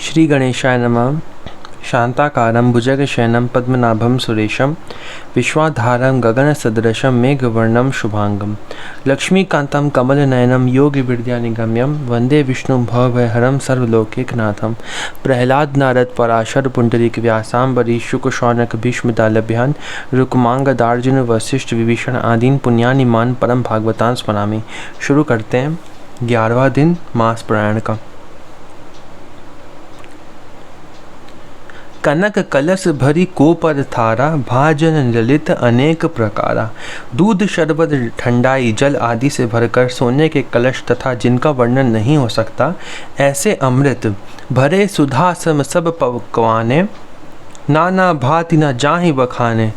श्री गणेशाय नमः। शांताकारं भुजगशयनं पद्मनाभं सुरेशं विश्वाधारं गगनसदृशं मेघवर्णं शुभांगं लक्ष्मीकान्तं कमलनयनं योगिविद्यानिगम्यं वन्दे विष्णुं भवभयहरं सर्वलोकैकनाथं। प्रह्लाद नारद पराशर पुंडरीक व्यासाम्बरीश शुक शौनक भीष्मदालभ्यान् रुक्मांगदार्जुन वशिष्ठ विभीषण आदीन पुण्यानि मान परम भागवतां स्मरामि। शुरू करते हैं 11वां दिन मास पारायण का। कनक कलश भरी कोपर थारा भाजन ललित अनेक प्रकारा। दूध शरबत ठंडाई जल आदि से भरकर सोने के कलश तथा जिनका वर्णन नहीं हो सकता ऐसे अमृत भरे सुधा सम सब पकवाने नाना भांति न जाहि बखाने।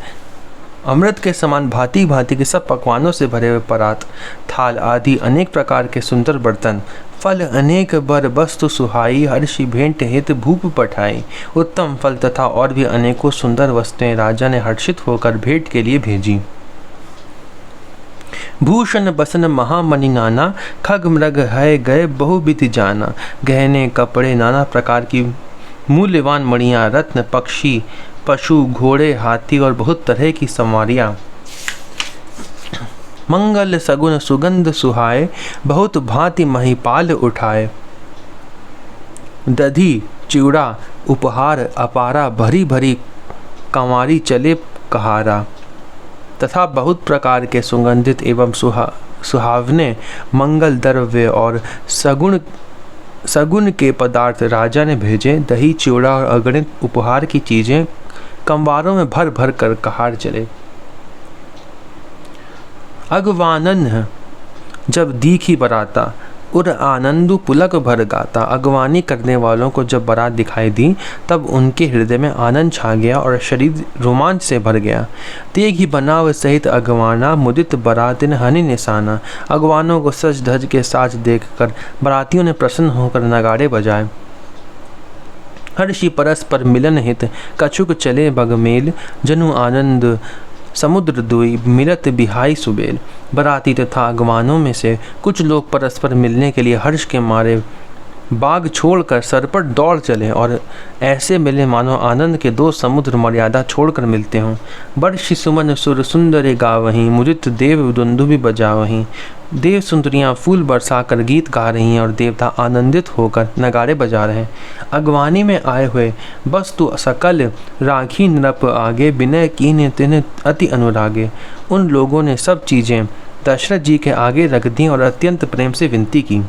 अमृत के समान भांति भांति के सब पकवानों से भरे हुए परात थाल आदि अनेक प्रकार के सुंदर बर्तन फल अनेक बर वस्तु सुहाई हर्षि भेंट हित भूप पठाई। उत्तम फल तथा और भी अनेकों सुंदर वस्तुएं राजा ने हर्षित होकर भेंट के लिए भेजी। भूषण बसन महामणि नाना खग मृग है गए बहुविधि जाना। गहने कपड़े नाना प्रकार की मूल्यवान मणियां रत्न पक्षी पशु घोड़े हाथी और बहुत तरह की सवारियां। मंगल सगुन सुगंध सुहाए बहुत भांति महिपाल उठाए। दधी चिवड़ा उपहार अपारा भरी भरी कंवारी चले कहारा तथा बहुत प्रकार के सुगंधित एवं सुहावने मंगल द्रव्य और सगुन के पदार्थ राजा ने भेजे। दही चिवड़ा और अगणित उपहार की चीजें कंवारों में भर भर कर कहार चले। अगवानन जब दीखी बराता उर आनंदु पुलक भर गाता। अगवानी करने वालों को जब बारात दिखाई दी तब उनके हृदय में आनंद छा गया और शरीर रोमांच से भर गया। तेग ही बनाव सहित अगवाना मुदित बरातिन हनि निशाना। अगवानों को सज धज के साज देखकर बरातियों ने प्रसन्न होकर नगाड़े बजाए। हर्षि परस्पर मिलन हित कछुक चले बगमेल जनु आनंद समुद्र दुई मिलत बिहाई सुबेल। बराती तथा अगवानों में से कुछ लोग परस्पर मिलने के लिए हर्ष के मारे बाग छोड़कर सरपट दौड़ चले और ऐसे मिले मानो आनंद के दो समुद्र मर्यादा छोड़कर मिलते हों। बर्षि सुमन सुर सुंदरे गावहीं मुदित देव दुंदुभि बजावहीं। देव सुंदरियाँ फूल बरसाकर गीत गा रही हैं और देवता आनंदित होकर नगाड़े बजा रहे हैं। अगवानी में आए हुए वस्तु सकल राखी नृप आगे विनय कीन्ह तिन्ह अति अनुरागे। उन लोगों ने सब चीज़ें दशरथ जी के आगे रख दी और अत्यंत प्रेम से विनती की।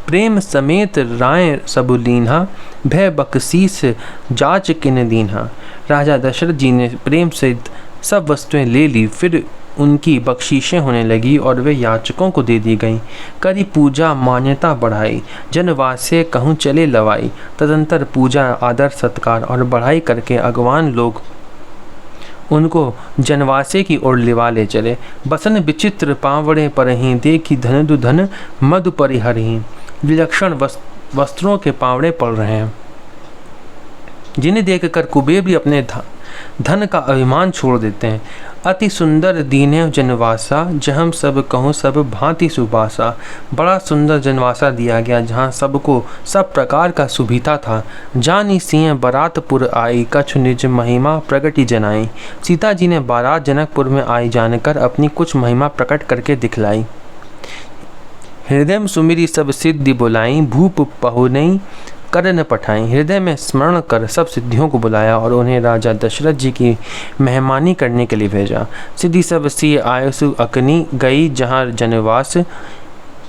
प्रेम समेत राय सबु लीन्हा भय बकसीस जाच किन दीन्हा। राजा दशरथ जी ने प्रेम से सब वस्तुएं ले ली। फिर उनकी बख्शीशें होने लगी और वे याचकों को दे दी गईं। करी पूजा मान्यता बढ़ाई जनवासे कहूँ चले लवाई। तदंतर पूजा आदर सत्कार और बढ़ाई करके अगवान लोग उनको जनवासे की ओर लिवा ले चले। बसन विचित्र पावड़े परहीं देखी धन दुधन मधु परिहरहीं। विलक्षण वस्त्रों के पावड़े पड़ रहे हैं जिन्हें देखकर कुबेर भी अपने धन का अभिमान छोड़ देते हैं। अति सुंदर दीने जनवासा जहम सब कहूँ सब भांति सुबासा। बड़ा सुंदर जनवासा दिया गया जहाँ सबको सब प्रकार का सुभिता था। जानी सिंह बारातपुर आई कछु निज महिमा प्रगति जनाई। सीता जी ने बारात जनकपुर में आई जानकर अपनी कुछ महिमा प्रकट करके दिखलाई। हृदय में सुमिरी सब सिद्धि बुलाई भूप पहुनई कर न पठाई। हृदय में स्मरण कर सब सिद्धियों को बुलाया और उन्हें राजा दशरथ जी की मेहमानी करने के लिए भेजा। सिद्धि सब सी आयुसु अकनी गई जहाँ जनवास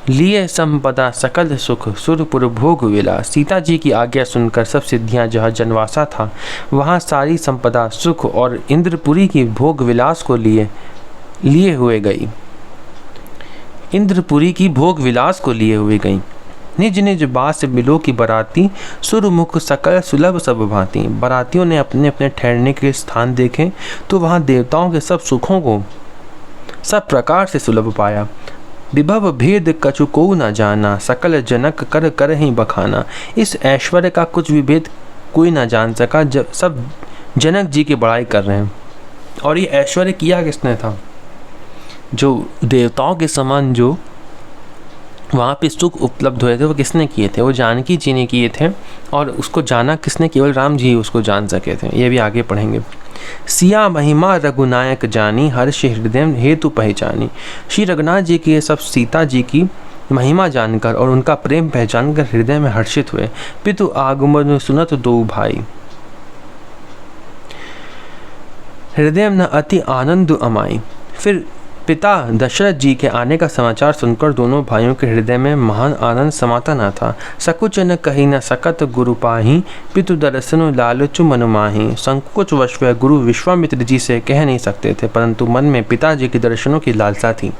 लिए संपदा सकल सुख सुरपुर भोग विलास। सीता जी की आज्ञा सुनकर सब सिद्धियां जहाँ जनवासा था वहाँ सारी संपदा सुख और इंद्रपुरी की भोग विलास को लिए हुए गई। इंद्रपुरी की भोग विलास को लिए हुए गई। निज निज बास मिलो की बराती सुरमुख सकल सुलभ सब भांति। बरातियों ने अपने अपने ठहरने के स्थान देखे तो वहाँ देवताओं के सब सुखों को सब प्रकार से सुलभ पाया। विभव भेद कछु को न जाना सकल जनक कर कर ही बखाना। इस ऐश्वर्य का कुछ भी भेद कोई न जान सका। जब सब जनक जी की बड़ाई कर रहे हैं। और ये ऐश्वर्य किया किसने था? जो देवताओं के समान जो वहाँ पे सुख उपलब्ध हुए थे वो किसने किए थे? वो जानकी जी ने किए थे, और उसको जाना किसने? केवल राम जी उसको जान सके थे। ये भी आगे पढ़ेंगे। सिया महिमा रघुनायक जानी, हर्ष हृदय हेतु पहचानी। श्री रघुनाथ जी की ये सब सीता जी की महिमा जानकर और उनका प्रेम पहचान कर हृदय में हर्षित हुए। पितु आगमन सुनत दो भाई, हृदय न अति आनंद अमाई। फिर पिता दशरथ जी के आने का समाचार सुनकर दोनों भाइयों के हृदय में महान आनंद समाता न था। सकुच न कही न सकत गुरु पाही, पितु दर्शनु लालचु मन माही। संकोच वश वे गुरु विश्वामित्र जी से कह नहीं सकते थे, परंतु मन में पिताजी के दर्शनों की लालसा थी।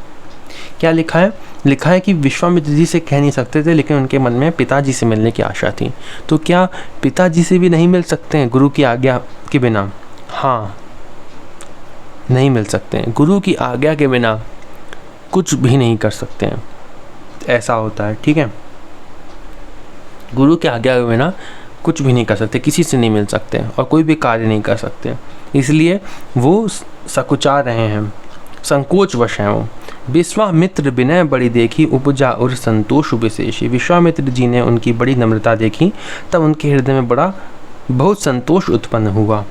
क्या लिखा है? लिखा है कि विश्वामित्र जी से कह नहीं सकते थे, लेकिन उनके मन में पिताजी से मिलने की आशा थी। तो क्या पिताजी से भी नहीं मिल सकते हैं गुरु की आज्ञा के बिना? हाँ, नहीं मिल सकते हैं। गुरु की आज्ञा के बिना कुछ भी नहीं कर सकते हैं, ऐसा होता है। ठीक है, गुरु की आज्ञा के बिना कुछ भी नहीं कर सकते, किसी से नहीं मिल सकते और कोई भी कार्य नहीं कर सकते। इसलिए वो सकुचा रहे हैं, संकोच वश हैं वो। विश्वामित्र विनय बड़ी देखी, उपजा और संतोष विशेषी। विश्वामित्र जी ने उनकी बड़ी नम्रता देखी, तब उनके हृदय में बहुत संतोष उत्पन्न हुआ।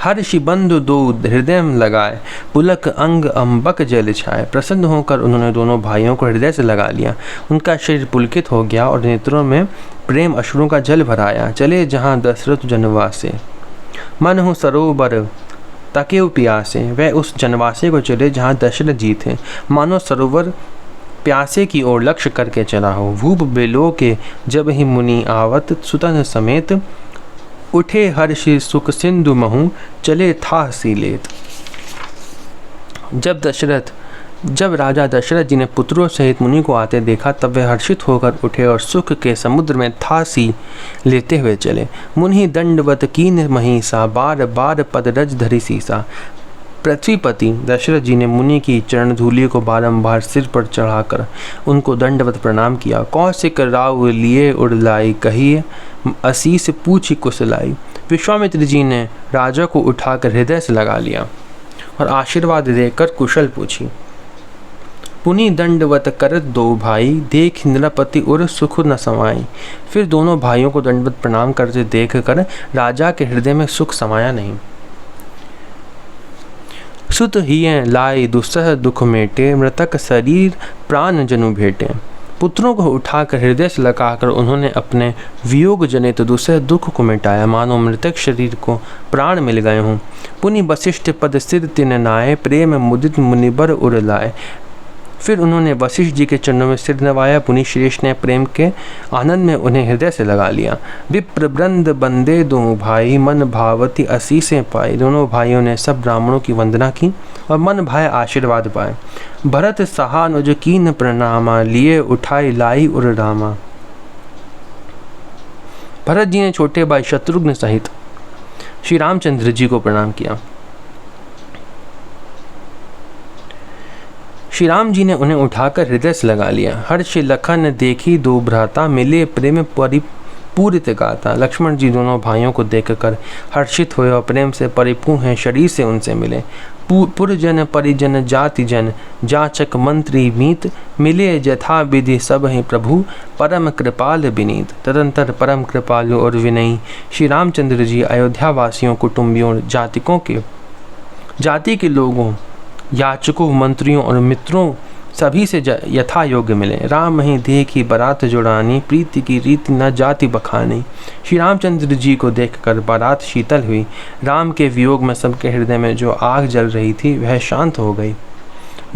हर्षि बंधु दो हृदय लगाए, पुलक अंग अम्बक जल छाए। प्रसन्न होकर उन्होंने दोनों भाइयों को हृदय से लगा लिया। उनका शरीर पुलकित हो गया और नेत्रों में प्रेम अश्रुओं का जल भराया। चले जहाँ दशरथ जनवासे, मन हो सरोवर तके प्यासे। वह उस जनवासे को चले जहाँ दशरथ जी थे, मानो सरोवर प्यासे की ओर लक्ष्य करके चला हो। भूप बेलो के जब ही मुनि आवत, सुतन समेत उठे हर्षि सुख सिंधु महु, चले था सीलेत। जब राजा दशरथ जी ने पुत्रों सहित मुनि को आते देखा, तब वे हर्षित होकर उठे और सुख के समुद्र में था सी लेते हुए चले। मुनि दंडवत कीन महिषा, बार बार पद रज धरि सीसा। पृथ्वीपति दशरथ जी ने मुनि की चरण धूलि को बारंबार सिर पर चढ़ाकर उनको दंडवत प्रणाम किया। कौशिक राव लिए उड़लाई, कहिए असीस पूछी कुशलाई। विश्वामित्र जी ने राजा को उठाकर हृदय से लगा लिया और आशीर्वाद देकर कुशल पूछी। पुनि दंडवत करत दो भाई, देख नृपति उर सुख न समाई। फिर दोनों भाइयों को दंडवत प्रणाम करते देख कर राजा के हृदय में सुख समाया नहीं। सुत हिय लाई दुस्सह दुख मेटे, मृतक शरीर प्राण जनु भेटे। पुत्रों को उठाकर हृदय से लगाकर उन्होंने अपने वियोग जनित दुस्सह दुख को मिटाया, मानो मृतक शरीर को प्राण मिल गए हों। पुनि वशिष्ठ पद सिर तिन नाये, प्रेम मुदित मुनिबर उर लाए। फिर उन्होंने वशिष्ठ जी के चरणों में सिर नवाया। पुनि श्रेष्ठ ने प्रेम के आनंद में उन्हें हृदय से लगा लिया। विप्र वृंद बंदे दो भाई, मन भावती असीसें पाई। दोनों भाइयों ने सब ब्राह्मणों की वंदना की और मन भाए आशीर्वाद पाए। भरत सहानुज कीन प्रणामा, लिए उठाई लाई उर रामा। भरत जी ने छोटे भाई शत्रुघ्न सहित श्री रामचंद्र जी को प्रणाम किया। श्री राम जी ने उन्हें उठाकर हृदय से लगा लिया। हर्ष लखन देखी दो भ्राता, मिले प्रेम परिपूरित गाता। लक्ष्मण जी दोनों भाइयों को देखकर हर्षित हुए और प्रेम से परिपूर्ण हैं शरीर से उनसे मिले। पुरजन परिजन जाति जन, जाचक मंत्री मीत। मिले जथा विधि सब ही प्रभु, परम कृपाल विनीत। तदंतर परम कृपालु और विनयी श्री रामचंद्र जी अयोध्या वासियों, कुटुंबियों, जाति के लोगों, याचकों, मंत्रियों और मित्रों सभी से यथा योग्य मिले। राम ही देखी बारात जुड़ानी, प्रीति की रीति न जाति बखानी। श्री रामचंद्र जी को देखकर बारात शीतल हुई। राम के वियोग में सबके हृदय में जो आग जल रही थी वह शांत हो गई।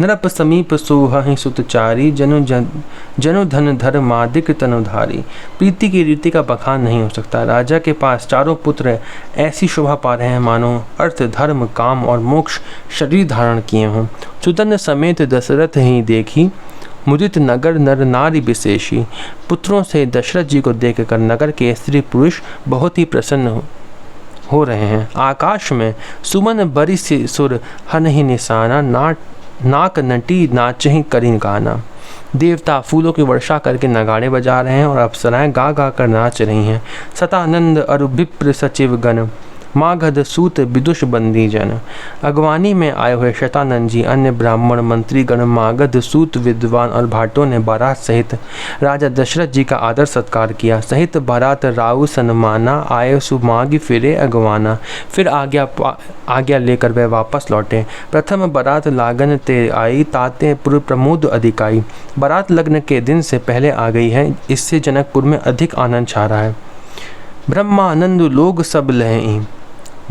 नरप समीप सोहहि सुतचारी, जनु धन धर्मादिक तनुधारी। प्रीति की रीति का बखान नहीं हो सकता। राजा के पास चारों पुत्र ऐसी शोभा पा रहे हैं मानो अर्थ, धर्म, काम और मोक्ष शरीर धारण किए हों। सुतन समेत दशरथ ही देखी, मुदित नगर नर नारी विशेषी। पुत्रों से दशरथ जी को देखकर नगर के स्त्री पुरुष बहुत ही प्रसन्न हो रहे हैं। आकाश में सुमन बरिस सुर हनहि निशाना, नाक नटी नाचही करीन गाना। देवता फूलों की वर्षा करके नगाड़े बजा रहे हैं और अप्सराएं गा गा कर नाच रही हैं। सतानंद अरु विप्र सचिव गण, मागध सूत विदुष बंदी जन। अगवानी में आए हुए शतानंद जी, अन्य ब्राह्मण मंत्रीगण, मागध सूत विद्वान और भाटों ने बारात सहित राजा दशरथ जी का आदर सत्कार किया। सहित बारात राउ सन्माना, आए सुमाग फिरे अगवाना। फिर आज्ञा लेकर वह वापस लौटे। प्रथम बारात लागन ते आई, ताते पुर प्रमोद अधिकाई। बारात लग्न के दिन से पहले आ गई है, इससे जनकपुर में अधिक आनंद छा रहा है। ब्रह्मानंद लोग सब लहें,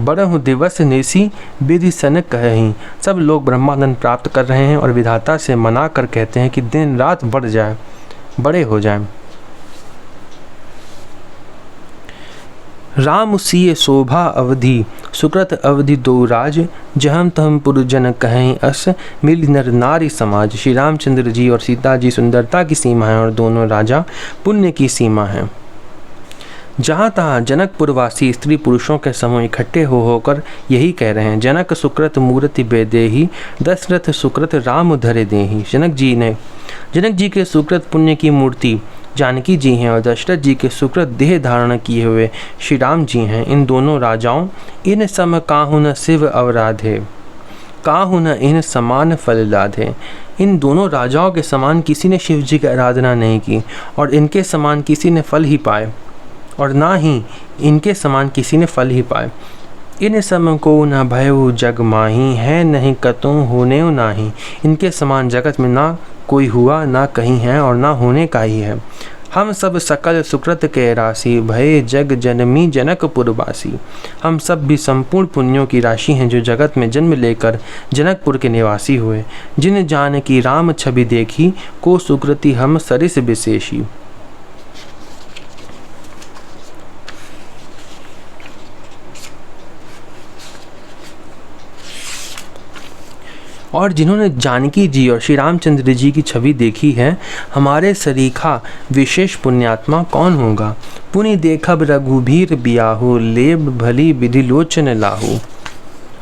बरहु दिवस निसी विधि सन कहें। सब लोग ब्रह्मानंद प्राप्त कर रहे हैं और विधाता से मना कर कहते हैं कि दिन रात बढ़ जाए, बड़े हो जाएं। राम सिय शोभा अवधि, सुकृत अवधि दो राज। जहम तहम पुरजन कहें अस, मिल नर नारी समाज। श्री रामचंद्र जी और सीता जी सुंदरता की सीमा है और दोनों राजा पुण्य की सीमा है। जहाँ तहाँ जनकपुरवासी स्त्री पुरुषों के समूह इकट्ठे होकर यही कह रहे हैं, जनक सुकृत मूर्ति बेदेही, दशरथ सुकृत राम धरे देही। जनक जी के सुकृत पुण्य की मूर्ति जानकी जी हैं और दशरथ जी के सुकृत देह धारण किए हुए श्री राम जी हैं। इन दोनों राजाओं इन सम काहु न शिव अवराधे, काहु न इन समान फल लाधे। इन दोनों राजाओं के समान किसी ने शिव जी की आराधना नहीं की और इनके समान किसी ने फल ही पाए, और ना ही इनके समान किसी ने फल ही पाए। इन सम को न भयउ जग माही, है नहीं कतों होने नाही। इनके समान जगत में ना कोई हुआ, ना कहीं है और ना होने का ही है। हम सब सकल सुकृत के राशि, भये जग जनमी जनकपुरवासी। हम सब भी संपूर्ण पुण्यों की राशि हैं जो जगत में जन्म लेकर जनकपुर के निवासी हुए। जिन जान की राम छवि देखी, को सुकृति हम सरिस विशेषी। और जिन्होंने जानकी जी और श्री रामचंद्र जी की छवि देखी है, हमारे सरीखा विशेष पुण्यात्मा कौन होगा। पुनि देखब रघुबीर बियाहु, लेब भली विधि लोचन लाहू।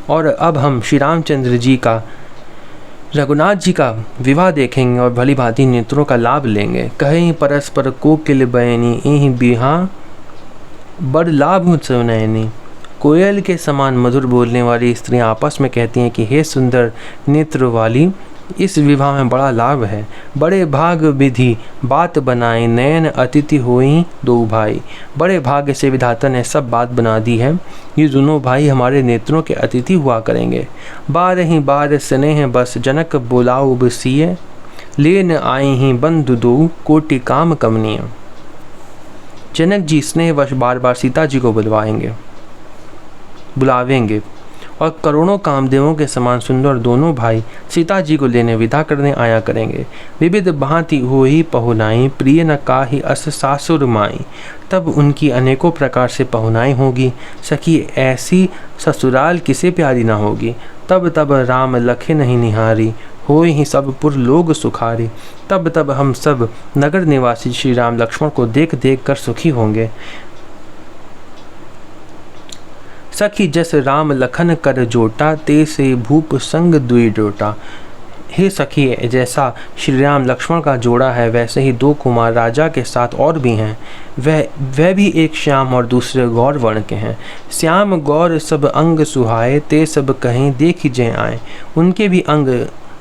और अब हम श्री रामचंद्र जी का, रघुनाथ जी का विवाह देखेंगे और भली भांति नेत्रों का लाभ लेंगे। कहीं परस्पर कोकिल बयनी, इहि बिहा बड़ लाभ सुनैनी। कोयल के समान मधुर बोलने वाली स्त्रियां आपस में कहती हैं कि हे सुंदर नेत्र वाली, इस विवाह में बड़ा लाभ है। बड़े भाग विधि बात बनाई, नयन अतिथि होई दो भाई। बड़े भाग्य से विधाता ने सब बात बना दी है, ये दोनों भाई हमारे नेत्रों के अतिथि हुआ करेंगे। बार ही बार स्नेह बस, जनक बुलाओ बसिए, लेन आए ही बंधु दो कोटि काम कमनीय। जनक जी स्नेहवश बार बार सीता जी को बुलावेंगे और करोड़ों कामदेवों के समान सुंदर दोनों भाई सीता जी को लेने विदा करने आया करेंगे। विविध भांति होई पहुनाई, प्रिय न काहि अस सासुर माई। तब उनकी अनेकों प्रकार से पहुनाई होगी, सखी ऐसी ससुराल किसे प्यारी न होगी। तब तब राम लखे नहीं निहारी, होई ही सब पुर लोग सुखारी। तब तब हम सब नगर निवासी श्री राम लक्ष्मण को देख देख कर सुखी होंगे। सखी जस राम लखन कर जोटा, ते से भूप संग दुई डोटा। हे सखी, जैसा श्री राम लक्ष्मण का जोड़ा है, वैसे ही दो कुमार राजा के साथ और भी हैं। वह भी एक श्याम और दूसरे गौर वर्ण के हैं। श्याम गौर सब अंग सुहाए, ते सब कहीं देख जय आए। उनके भी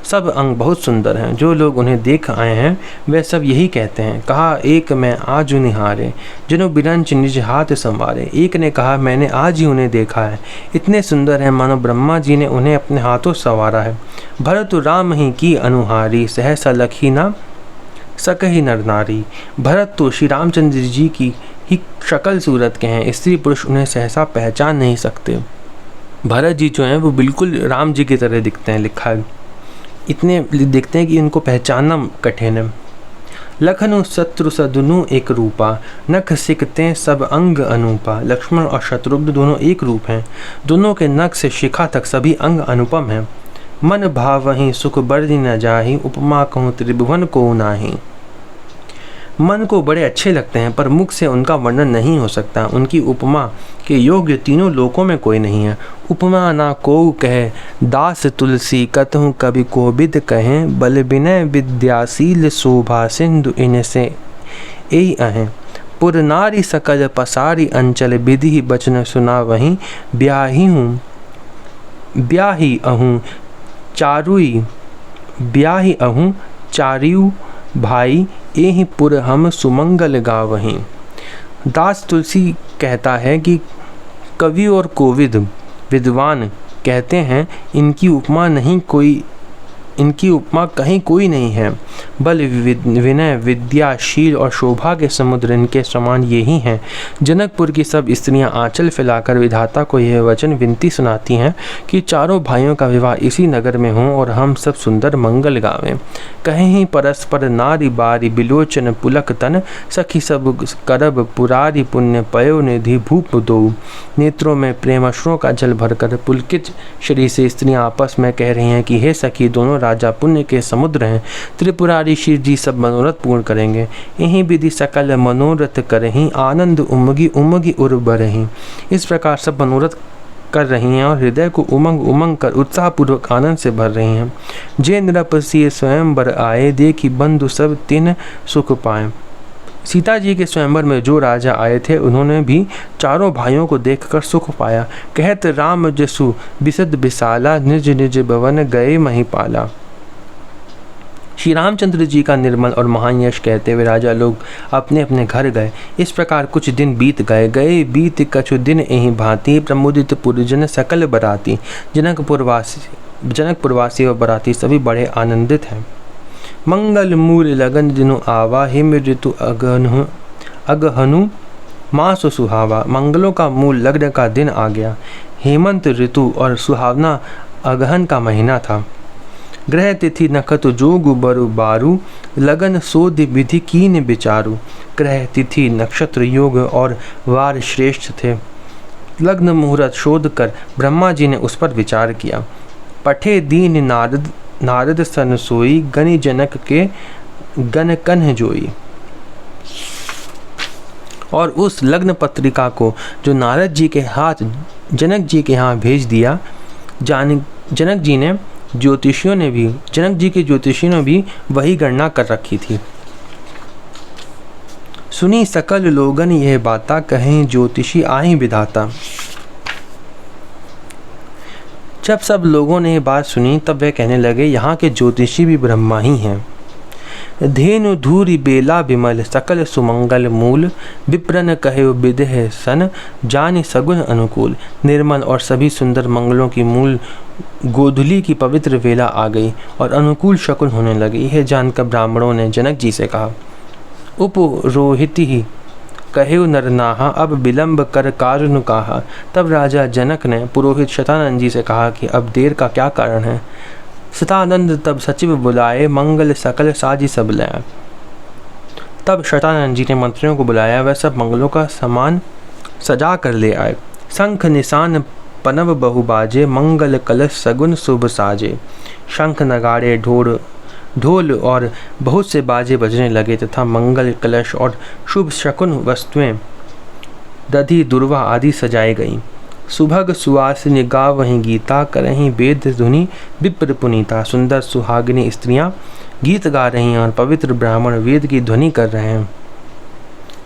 सब अंग बहुत सुंदर हैं। जो लोग उन्हें देख आए हैं वे सब यही कहते हैं। कहा एक मैं आज निहारे, जिन्हों बिरंच निज हाथ संवारे। एक ने कहा मैंने आज ही उन्हें देखा है, इतने सुंदर हैं मानो ब्रह्मा जी ने उन्हें अपने हाथों संवारा है। भरत राम ही की अनुहारी, सहसा लखी ना सकही नर नारी। भरत तो श्री रामचंद्र जी की ही शक्ल सूरत के हैं, स्त्री पुरुष उन्हें सहसा पहचान नहीं सकते। भरत जी जो हैं वो बिल्कुल राम जी की तरह दिखते हैं, लिखा है, इतने दिखते हैं कि इनको पहचानना कठिन है। लखनु शत्रु सदनु एक रूपा, नख सिकते सब अंग अनूपा। लक्ष्मण और शत्रुघ्न दोनों एक रूप हैं, दोनों के नख से शिखा तक सभी अंग अनुपम हैं। मन भाव वहीं सुख बरदी न जाही, उपमा कहूँ त्रिभुवन को नाही। मन को बड़े अच्छे लगते हैं पर मुख से उनका वर्णन नहीं हो सकता। उनकी उपमा के योग्य तीनों लोकों में कोई नहीं है। उपमा ना को कहे दास तुलसी, कतहु कवि कोविद कहें। बल विनय विद्याशील शोभा सिंधु इनसे यही अहें। पुर नारी सकल पसारी अंचल विधि बचन सुना वहीं ब्याही अहूँ चारियू भाई एहि पुर हम सुमंगल गावहीं। दास तुलसी कहता है कि कवि और कोविद विद्वान कहते हैं इनकी उपमा कहीं कोई नहीं है। बल विनय विद्या शील और शोभा के समुद्र इनके समान यही हैं। जनकपुर की सब स्त्रियां आंचल फैलाकर विधाता को यह वचन विनती सुनाती हैं कि चारों भाइयों का विवाह इसी नगर में हो और हम सब सुंदर मंगल गावें। कहीं ही परस्पर नारी बारी बिलोचन पुलक तन सखी सब करब पुरारी पुण्य पयो निधि भूप दो। नेत्रों में प्रेमाश्रुओं का जल भरकर पुलकित शरीर से स्त्रियां आपस में कह रही हैं कि हे सखी, दोनों राजा पुण्य के समुद्र हैं। त्रिपुरारी शिव जी सब मनोरथ पूर्ण करेंगे। यहीं विधि सकल मनोरथ करहीं आनंद उमगी उमगी उर बरहीं। इस प्रकार सब मनोरथ कर रही हैं और हृदय को उमंग उमंग कर उत्साहपूर्वक आनंद से भर रही हैं। जे नृपसिय स्वयंवर आए देखी बंधु सब तिन सुख पाए। सीता जी के स्वयंवर में जो राजा आए थे उन्होंने भी चारों भाइयों को देखकर सुख पाया। कहत राम जसु बिसद बिसाला निज निज भवन गए महिपाला। श्री रामचंद्र जी का निर्मल और महान यश कहते हुए राजा लोग अपने अपने घर गए। इस प्रकार कुछ दिन बीत गए बीत कछु दिन एहि भांति प्रमुदित पुरजन सकल बराती। जनकपुरवासी और बराती सभी बड़े आनंदित हैं। मंगल मूल लगन दिनु आवा हिम ऋतु अगहनु मास सुहावा। मंगलों का मूल लग्न का दिन आ गया। हेमंत ऋतु और सुहावना अगहन का महीना था। ग्रह तिथि नखत जोगु बरु बारू लगन सोध विधि कीन विचारू। ग्रह तिथि नक्षत्र योग और वार श्रेष्ठ थे। लग्न मुहूर्त शोध कर ब्रह्मा जी ने उस पर विचार किया। पठे दीन नारद सन सोई गनि जनक के गन कन्ह जोई। और उस लग्न पत्रिका को जो नारद जी के हाथ जनक जी के यहाँ भेज दिया। जनक जी के ज्योतिषियों ने भी वही गणना कर रखी थी। सुनी सकल लोगन यह बाता कहें ज्योतिषी आए विधाता। जब सब लोगों ने ये बात सुनी तब वे कहने लगे, यहाँ के ज्योतिषी भी ब्रह्मा ही हैं। धेनु धूरी बेला विमल सकल सुमंगल मूल विप्रन कहे विदेह सन जानि सगुन अनुकूल। निर्मल और सभी सुंदर मंगलों की मूल गोधुली की पवित्र वेला आ गई और अनुकूल शकुन होने लगी। यह जानकर ब्राह्मणों ने जनक जी से कहा, उपरोहिति कहे नरनाहा अब विलंब कर कारुन कहा। तब राजा जनक ने पुरोहित शतानंद जी से कहा कि अब देर का क्या कारण है। शतानंद तब सचिव बुलाए मंगल सकल साजी सब लाए। तब शतानंद जी ने मंत्रियों को बुलाया। वह सब मंगलों का सामान सजा कर ले आए। शंख निशान पनव बहु बाजे मंगल कलश सगुन शुभ साजे। शंख नगाड़े ढोल और बहुत से बाजे बजने लगे तथा मंगल कलश और शुभ शकुन वस्तुएं दधि दुर्वा आदि सजाई गईं। सुभग सुवासिनी गावहीं गीता करहीं वेद धुनि विप्र पुनीता। सुंदर सुहागिनी स्त्रियां गीत गा रही हैं और पवित्र ब्राह्मण वेद की ध्वनि कर रहे हैं।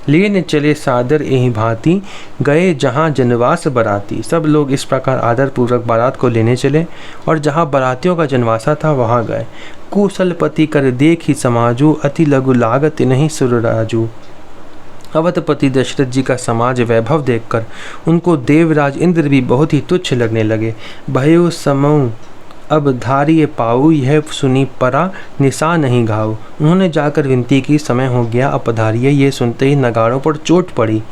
लेने चले सादर एहि भांति गए जहाँ जनवास बराती। सब लोग इस प्रकार आदर पूर्वक बारात को लेने चले और जहाँ बारातियों का जनवासा था वहाँ गए। कुशलपति कर देख ही समाजू अति लघु लागत नहीं सुरराजू। अवधपति दशरथ जी का समाज वैभव देखकर उनको देवराज इंद्र भी बहुत ही तुच्छ लगने लगे। भयो समऊ अब धारिय पाऊ यह सुनी परा निशा नहीं घाव। उन्होंने जाकर विनती की, समय हो गया अब पधारिए। ये सुनते ही नगाड़ों पर चोट पड़ी।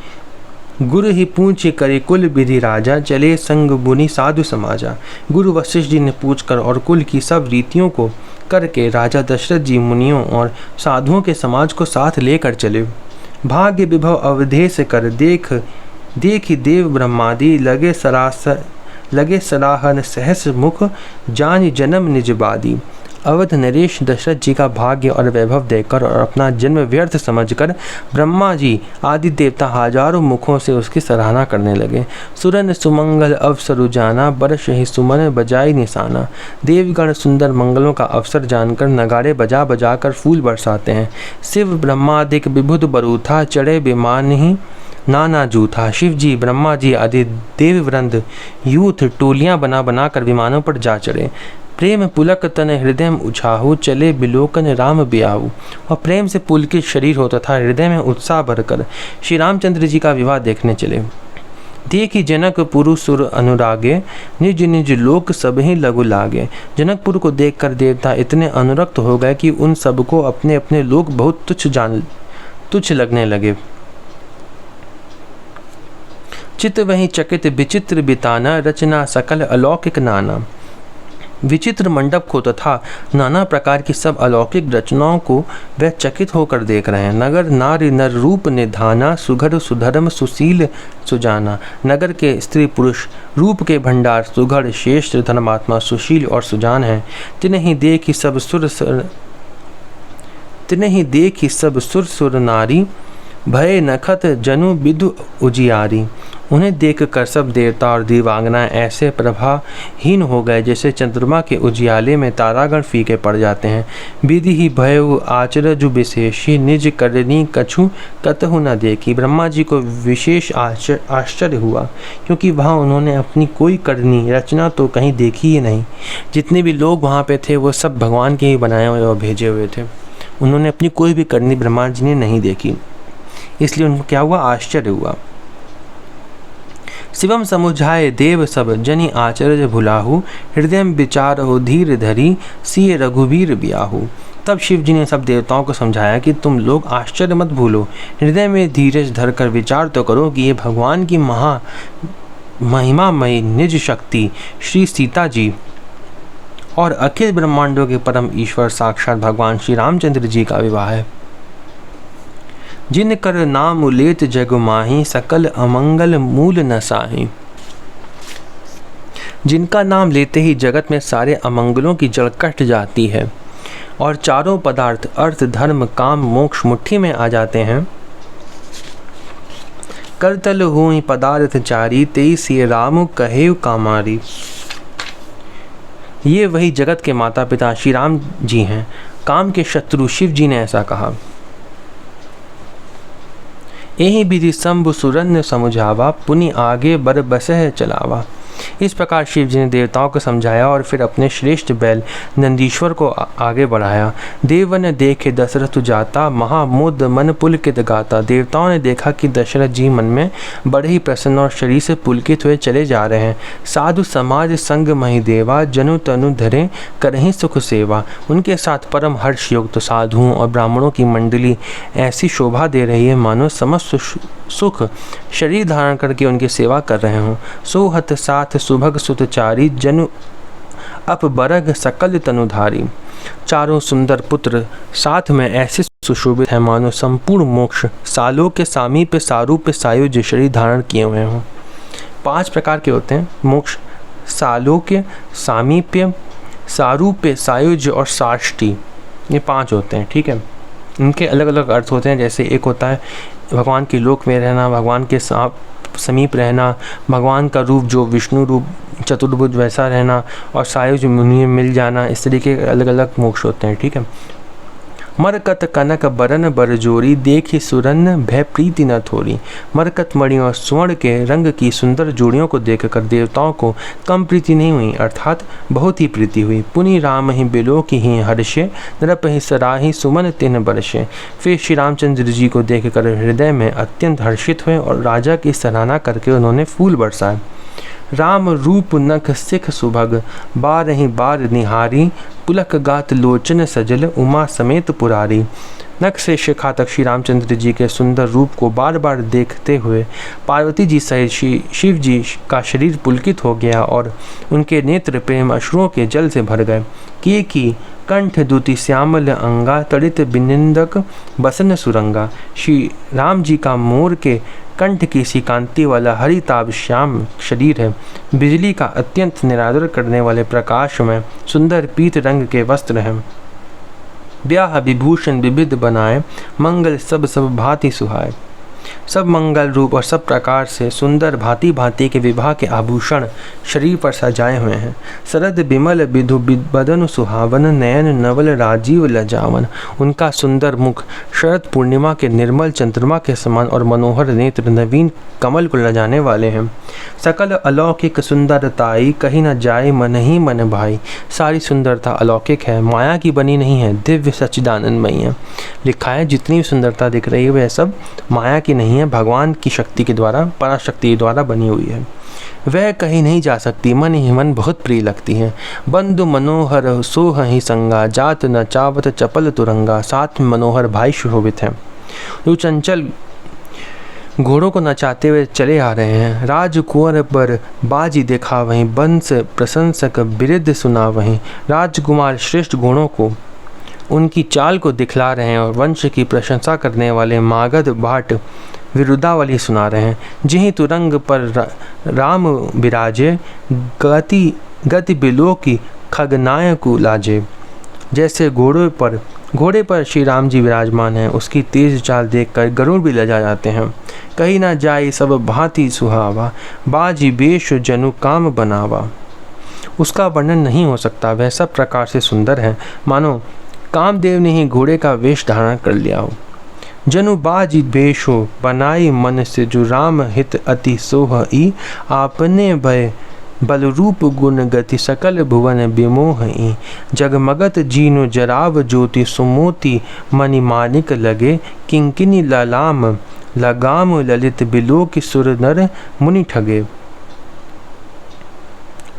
गुरु ही पूछ करे कुल विधि राजा चले संग बुनी साधु समाजा। गुरु वशिष्ठ जी ने पूछकर और कुल की सब रीतियों को करके राजा दशरथ जी मुनियों और साधुओं के समाज को साथ लेकर चले। भाग्य विभव अवधेश कर देखी देव ब्रह्मादि लगे सराहन सहस मुख जानि जन्म निज बादी। अवध नरेश दशरथ जी का भाग्य और वैभव देखकर और अपना जन्म व्यर्थ समझकर ब्रह्मा जी आदि देवता हजारों मुखों से उसकी सराहना करने लगे। सुरन सुमंगल अवसर जाना, बरस ही सुमन बजाई निशाना। देवगण सुंदर मंगलों का अवसर जानकर नगाड़े बजा बजा कर फूल बरसाते हैं। शिव ब्रह्मादिक विभुद बरूथा, चढ़े विमान ही नाना जूथा। शिव जी, ब्रह्मा जी आदि देववृंद यूथ टोलियां बना बना कर विमानों पर जा चढ़े। प्रेम पुलक तन हृदय में उछाहू, चले बिलोकन राम ब्याहू। और प्रेम से पुलकित शरीर हो तथा हृदय में उत्साह भरकर श्री रामचंद्र जी का विवाह देखने चले। देखी जनक पुरु सुर अनुरागे, निज निज लोक सब ही लघु लागे। जनकपुर को देखकर देवता इतने अनुरक्त हो गए कि उन सबको अपने अपने लोक बहुत तुच्छ लगने लगे। चित्त वहीं चकित विचित्र बिताना, रचना सकल अलौकिक नाना। विचित्र मंडप को तथा नाना प्रकार की सब अलौकिक रचनाओं को वह चकित होकर देख रहे हैं। नगर नारी नर रूप निधाना, सुघड़ सुधर्म सुशील सुजाना। नगर के स्त्री पुरुष रूप के भंडार सुघड़ श्रेष्ठ धर्मात्मा सुशील और सुजान हैं। तिन्हें देखी सब सुर नारी, भय नखत जनु विदु उजियारी। उन्हें देखकर सब देवता और दीवांगनाएं ऐसे प्रभाहीन हो गए जैसे चंद्रमा के उजियाले में तारागण फीके पड़ जाते हैं। विधि ही भय आचरजु विशेषी, निज करनी कछु कतहु न देखी। ब्रह्मा जी को विशेष आश्चर्य हुआ क्योंकि वहाँ उन्होंने अपनी कोई करनी रचना तो कहीं देखी ही नहीं। जितने भी लोग वहाँ पे थे वो सब भगवान के ही बनाए हुए और भेजे हुए थे। उन्होंने अपनी कोई भी करनी ब्रह्मा जी ने नहीं देखी, इसलिए उनको क्या हुआ, आश्चर्य हुआ। शिवम समुझाए देव सब, जनि आचर्य भुलाहु। हृदय विचार हो धीर धरी, सिय रघुवीर ब्याहु। तब शिव जी ने सब देवताओं को समझाया कि तुम लोग आश्चर्य मत भूलो, हृदय में धीरज धरकर विचार तो करो कि ये भगवान की महिमामयी निज शक्ति श्री सीता जी और अखिल ब्रह्मांडों के परम ईश्वर साक्षात भगवान श्री रामचंद्र जी का विवाह है। जिन कर नाम लेत जग माही, सकल अमंगल मूल न साही। जिनका नाम लेते ही जगत में सारे अमंगलों की जड़ कट जाती है और चारों पदार्थ अर्थ धर्म काम मोक्ष मुट्ठी में आ जाते हैं। करतल हुई पदार्थ चारी, तेई सिय राम कहे कामारी। ये वही जगत के माता पिता श्री राम जी हैं। काम के शत्रु शिव जी ने ऐसा कहा। यही विधि शंभु सुरन समुझावा, पुनि आगे बर बसह चलावा। इस प्रकार शिव जी ने देवताओं को समझाया और फिर अपने श्रेष्ठ बैल नंदीश्वर को आगे बढ़ाया। देवन देखे दशरथ जाता, महामोद मन पुलकित गाता। देवताओं ने देखा कि दशरथ जी मन में बड़े ही प्रसन्न और शरीर से पुलकित हुए चले जा रहे हैं। साधु समाज संग मही देवा, जनु तनु धरे करहीं सुख सेवा। उनके साथ परम हर्ष युक्त साधुओं और ब्राह्मणों की मंडली ऐसी शोभा दे रही है मानो समस्त सुख शरीर धारण करके उनकी सेवा कर रहे हों। सोहत साथ सुभग सुतचारी, जनु अप बरग सकल तनुधारी। चारों सुंदर पुत्र साथ में ऐसे सुशोभित हैं मानो संपूर्ण मोक्ष सालों के सामीप्य सारूप्य सायुज्य शरीर धारण किए हुए हों। 5 प्रकार के होते हैं मोक्ष, सालोक्य, सामीप्य, सारूप्य, सायुज्य और साष्टी। ये 5 होते हैं, ठीक है। इनके अलग अलग अर्थ होते हैं। जैसे एक होता है भगवान के लोक में रहना, भगवान के समीप रहना, भगवान का रूप जो विष्णु रूप चतुर्भुज वैसा रहना, और सायुज मुनि मिल जाना। इस तरीके के अलग अलग मोक्ष होते हैं, ठीक है। मरकत कनक बरन बरजोरी, देखी सुरन भय प्रीति न थोरी। मरकत मणि और स्वर्ण के रंग की सुंदर जोड़ियों को देखकर देवताओं को कम प्रीति नहीं हुई, अर्थात बहुत ही प्रीति हुई। पुनि राम ही बिलो की ही हर्षे, नृप ही सराही सुमन तिन बरसे। फिर श्री रामचंद्र जी को देखकर हृदय में अत्यंत हर्षित हुए और राजा की सराहना करके उन्होंने फूल बरसाए। राम रूप नख सिख सुभग, बारहि बार निहारी। पुलक गात लोचन सजल, उमा समेत पुरारी। नख से शिखा तक श्री रामचंद्र जी के सुंदर रूप को बार बार देखते हुए पार्वती जी सहित शिव जी का शरीर पुलकित हो गया और उनके नेत्र प्रेम अश्रुओं के जल से भर गए। की कंठ दूती श्यामल अंगा, तड़ित बिनिंदक बसन सुरंगा। श्री राम जी का मोर के कंठ की सी कांति वाला हरिताभ श्याम शरीर है। बिजली का अत्यंत निरादर करने वाले प्रकाश में सुंदर पीत रंग के वस्त्र हैं। ब्याह विभूषण विविध बनाए, मंगल सब सब भांति सुहाए। सब मंगल रूप और सब प्रकार से सुंदर भांति भांति के विवाह के आभूषण शरीर पर सजाए हुए हैं। शरद बिमल विधु बदन सुहावन, नयन नवल राजीव लजावन। उनका सुंदर मुख शरद पूर्णिमा के निर्मल चंद्रमा के समान और मनोहर नेत्र नवीन कमल को लजाने वाले हैं। सकल अलौकिक सुंदरताई, कहीं न जाए मन ही मन भाई। सारी सुंदरता अलौकिक है, माया की बनी नहीं है, दिव्य सच्चिदानंदमयी है। लिखा है जितनी भी सुंदरता दिख रही है वह सब माया की नहीं है, भगवान की शक्ति के द्वारा, पराशक्ति द्वारा बनी हुई है। वह कहीं नहीं जा सकती, मन ही मन बहुत प्रिय लगती है। बंधु मनोहर सोह ही संगा, जात न चावत चपल तुरंगा। साथ में मनोहर भाई शोभित हैं जो चंचल घोड़ों को नचाते हुए चले आ रहे हैं। राजकुंवर पर बाजी देखा वहीं, बंस प्रशंसक बिरुद सुना वहीं। राजकुमार श्रेष्ठ घोड़ों को उनकी चाल को दिखला रहे हैं और वंश की प्रशंसा करने वाले मागध भाट विरुदावली सुना रहे हैं। जिहि तुरंग पर राम विराजे, गति बिलो की खगनायकु लाजे। जैसे घोड़े पर श्री राम जी विराजमान हैं, उसकी तेज चाल देखकर गरुड़ भी लजा जाते हैं। कहीं ना जाए सब भांति सुहावा, बाजी बेश जनु काम बनावा। उसका वर्णन नहीं हो सकता, वह सब प्रकार से सुंदर है मानो कामदेव ने ही घोड़े का वेश धारण कर लिया हो। जनु बाजी बेश हो, बनाई मन से जो राम हित अति सोह ई। आपने भय बलरूप गुण गति, सकल भुवन विमोह ई। जगमगत जीनु जराव ज्योति, सुमोति मणि मानिक लगे। किंकिनी ललाम लगाम, ललित बिलोक सुर नर मुनि ठगे।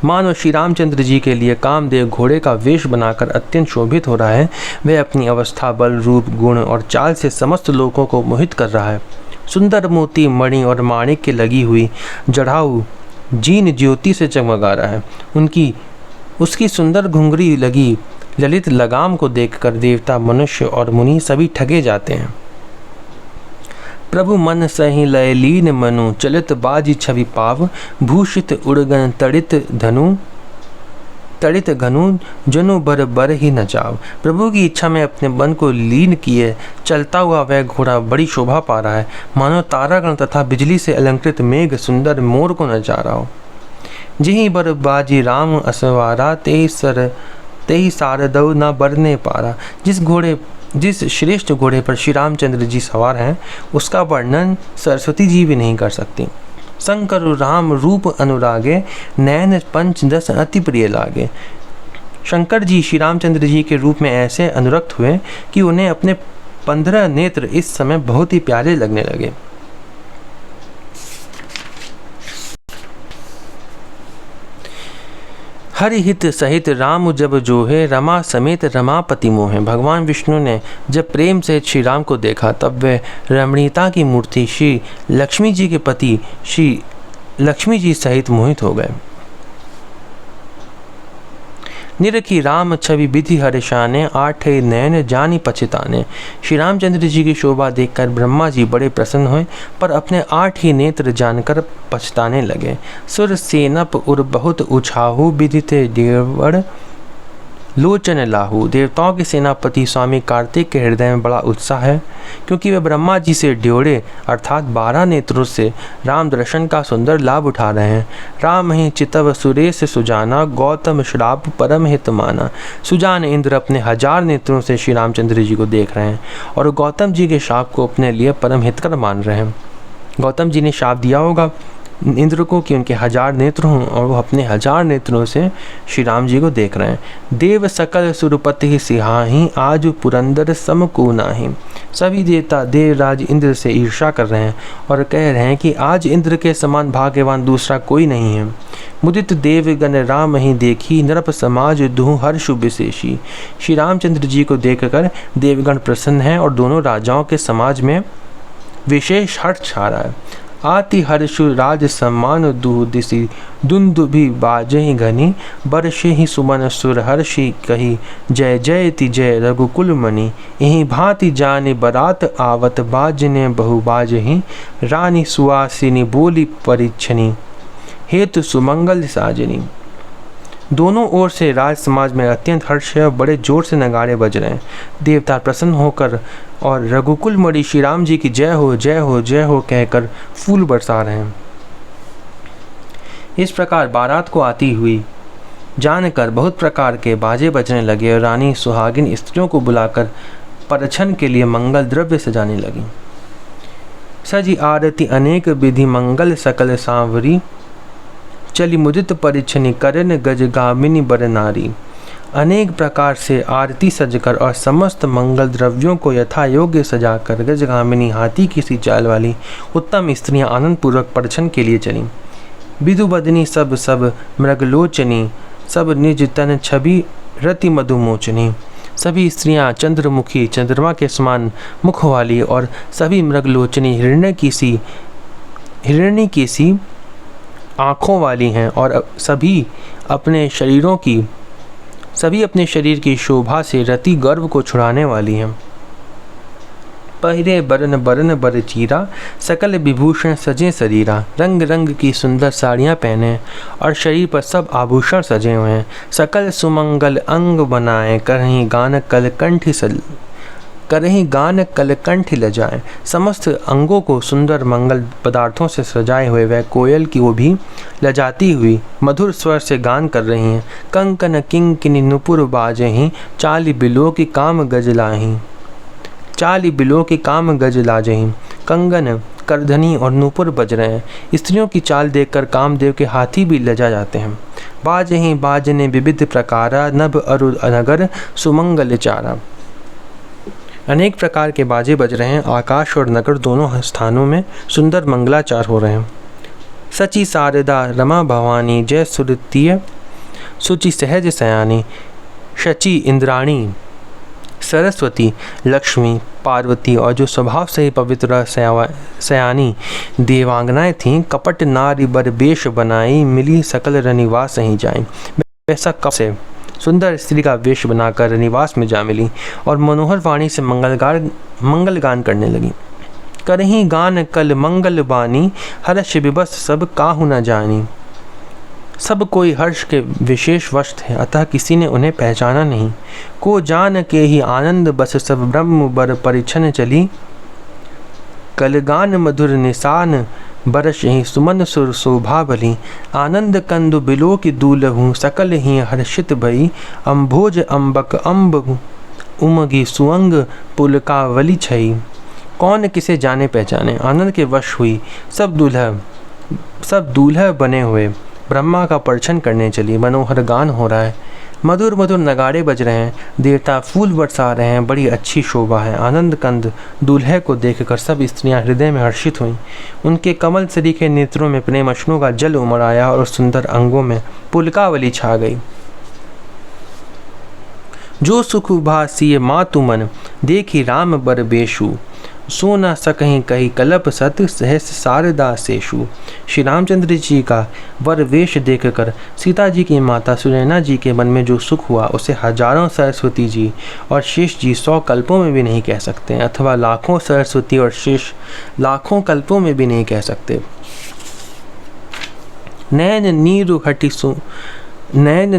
मानो श्री रामचंद्र जी के लिए कामदेव घोड़े का वेश बनाकर अत्यंत शोभित हो रहा है। वह अपनी अवस्था, बल, रूप, गुण और चाल से समस्त लोगों को मोहित कर रहा है। सुंदर मोती मणि और माणिक के लगी हुई जड़ाऊ जीन ज्योति से चमका रहा है। उसकी सुंदर घुंघरी लगी ललित लगाम को देखकर देवता, मनुष्य और मुनि सभी ठगे जाते हैं। प्रभु मन सही लय लीन मनु, चलित बाजी छवि पाव। भूषित उड़गन तड़ित घनु, जनु बर बर ही नचाव। प्रभु की इच्छा में अपने मन को लीन किए चलता हुआ वह घोड़ा बड़ी शोभा पा रहा है, मानो तारागण तथा बिजली से अलंकृत मेघ सुंदर मोर को नचा रहा हो। जिहि बर बाजी राम असवारा, तेहि सारदव न बरने पारा। जिस श्रेष्ठ घोड़े पर श्री रामचंद्र जी सवार हैं, उसका वर्णन सरस्वती जी भी नहीं कर सकती। शंकर राम रूप अनुरागे, नैन पंच दस अति प्रिय लागे। शंकर जी श्री रामचंद्र जी के रूप में ऐसे अनुरक्त हुए कि उन्हें अपने 15 नेत्र इस समय बहुत ही प्यारे लगने लगे। हरिहित सहित राम जब जोहे, रमा समेत रमापति मोहे। भगवान विष्णु ने जब प्रेम से श्री राम को देखा तब वे रमणीयता की मूर्ति श्री लक्ष्मी जी के पति श्री लक्ष्मी जी सहित मोहित हो गए। निरखी राम छवि विधि हर्षाने, आठे नयन जानी पछताने। श्री रामचंद्र जी की शोभा देखकर ब्रह्मा जी बड़े प्रसन्न हुए, पर अपने 8 ही नेत्र जानकर पछताने लगे। सुर सेनप उर बहुत उछाहू, विदिते देवड़ लोचन लाहू। देवताओं के सेनापति स्वामी कार्तिक के हृदय में बड़ा उत्साह है, क्योंकि वे ब्रह्मा जी से ड्योड़े अर्थात 12 नेत्रों से राम दर्शन का सुंदर लाभ उठा रहे हैं। राम ही चितव सुरेश सुजाना, गौतम श्राप परम हित माना। सुजान इंद्र अपने 1000 नेत्रों से श्री रामचंद्र जी को देख रहे हैं और गौतम जी के शाप को अपने लिए परम हितकर मान रहे हैं। गौतम जी ने शाप दिया होगा इंद्र को कि उनके 1000 नेत्र हों, और वो अपने 1000 नेत्रों से श्री राम जी को देख रहे हैं। देव सकल सुरपति सिहाही, आज पुरंदर सम को नाही। सभी देवता देवराज इंद्र से ईर्ष्या कर रहे हैं और कह रहे हैं कि आज इंद्र के समान भाग्यवान दूसरा कोई नहीं है। मुदित देवगण राम ही देखी, नरप समाज दुह हर्ष विशेषी। श्री रामचंद्र जी को देखकर देवगण प्रसन्न हैं और दोनों राजाओं के समाज में विशेष हर्ष छा रहा है। आति हर्षु राज सम्मान दूह दिसी दुंदुभि बाजहि घनी बरषे ही सुमन सुर हर्षि कही जय जयति जय रघुकुल मणि यही भांति जाने बरात आवत बाजने बहु बाजहि रानी सुहासिनी बोली परिच्छनी हेतु सुमंगल साजनी। दोनों ओर से राज समाज में अत्यंत हर्ष है और बड़े जोर से नगाड़े बज रहे हैं। देवता प्रसन्न होकर और रघुकुल मणि श्री राम जी की जय हो जय हो जय हो कहकर फूल बरसा रहे हैं। इस प्रकार बारात को आती हुई जानकर बहुत प्रकार के बाजे बजने लगे और रानी सुहागिन स्त्रियों को बुलाकर परछन के लिए मंगल द्रव्य सजाने लगी। सजी आरती अनेक विधि मंगल सकल सांवरी चली मुदित परिछनी करन गजगामिनी बर नारी। अनेक प्रकार से आरती सजकर और समस्त मंगल द्रव्यों को यथा योग्य सजाकर गजगामिनी हाथी की सी चाल वाली उत्तम स्त्रियां आनंद पूर्वक परछन के लिए चलीं। विदु बदनी सब सब मृगलोचनी सब निज तन छवि रति मधुमोचनी। सभी स्त्रियां चंद्रमुखी चंद्रमा के समान मुख वाली और सभी मृगलोचनी हिरण्य की सी आँखों वाली हैं और सभी अपने शरीर की शोभा से रति गर्व को छुड़ाने वाली हैं। पहिरे बरन बरन बर चीरा सकल विभूषण सजे शरीरा। रंग रंग की सुंदर साड़ियाँ पहने और शरीर पर सब आभूषण सजे हुए हैं। सकल सुमंगल अंग बनाए करहीं गान कलकंठी लजाएं। समस्त अंगों को सुंदर मंगल पदार्थों से सजाए हुए वह कोयल की वो भी लजाती हुई मधुर स्वर से गान कर रही हैं। कंकन किंकिनी नुपुर बाजहीं चाली बिलो की काम गज लाजहीं। कंगन करधनी और नूपुर बज रहे हैं। स्त्रियों की चाल देखकर कामदेव के हाथी भी लजा जाते हैं। बाजहीं बाजने विविध प्रकारा नभ अरु नगर सुमंगल चारा। अनेक प्रकार के बाजे बज रहे हैं। आकाश और नगर दोनों स्थानों में सुंदर मंगलाचार हो रहे हैं। सची शारदा रमा भवानी जय सुरतीय सुचि सहज सयानी। शची इंद्राणी सरस्वती लक्ष्मी पार्वती और जो स्वभाव से ही पवित्र सयानी देवांगनाएं थीं कपट नारी बर वेश बनाई मिली सकल रनिवास ही जाए। वैसा कब से सुंदर स्त्री का वेश बनाकर निवास में जा मिली और मनोहर वाणी से मंगल गान करने लगी। करहीं गान कल मंगल बानी हर्ष विवश सब काहू न जानी। सब कोई हर्ष के विशेष वश थे अतः किसी ने उन्हें पहचाना नहीं। को जान के ही आनंद बस सब ब्रह्म बर परिछन चली। कलगान मधुर निशान बरस ही सुमन सुर शोभा भली। आनंद कंदु बिलो की दूलहूँ सकल ही हर्षित भई। अम्भोज अम्बक अम्ब उमगी सुअंग पुलकावली छई। कौन किसे जाने पहचाने आनंद के वश हुई सब दूल्हा बने हुए ब्रह्मा का परछन करने चली। मनोहर गान हो रहा है। मधुर मधुर नगाड़े बज रहे हैं। देवता फूल बरसा रहे हैं। बड़ी अच्छी शोभा है। आनंद कंद दूल्हे को देखकर सब स्त्रियां हृदय में हर्षित हुईं। उनके कमल सरीखे नेत्रों में प्रेम अश्रु का जल उमड़ आया और सुंदर अंगों में पुलकावली छा गई। जो सुख भासिय मातु मन देखी राम बर बेशु। सो न सकहीं कही कलप सत सहस शारदा सेशु। श्री रामचंद्र जी का वर वेश देखकर सीता जी की माता सुनैना जी के मन में जो सुख हुआ उसे हजारों सरस्वती जी और शेष जी 100 कल्पों में भी नहीं कह सकते अथवा लाखों सरस्वती और शेष लाखों कल्पों में भी नहीं कह सकते। नैन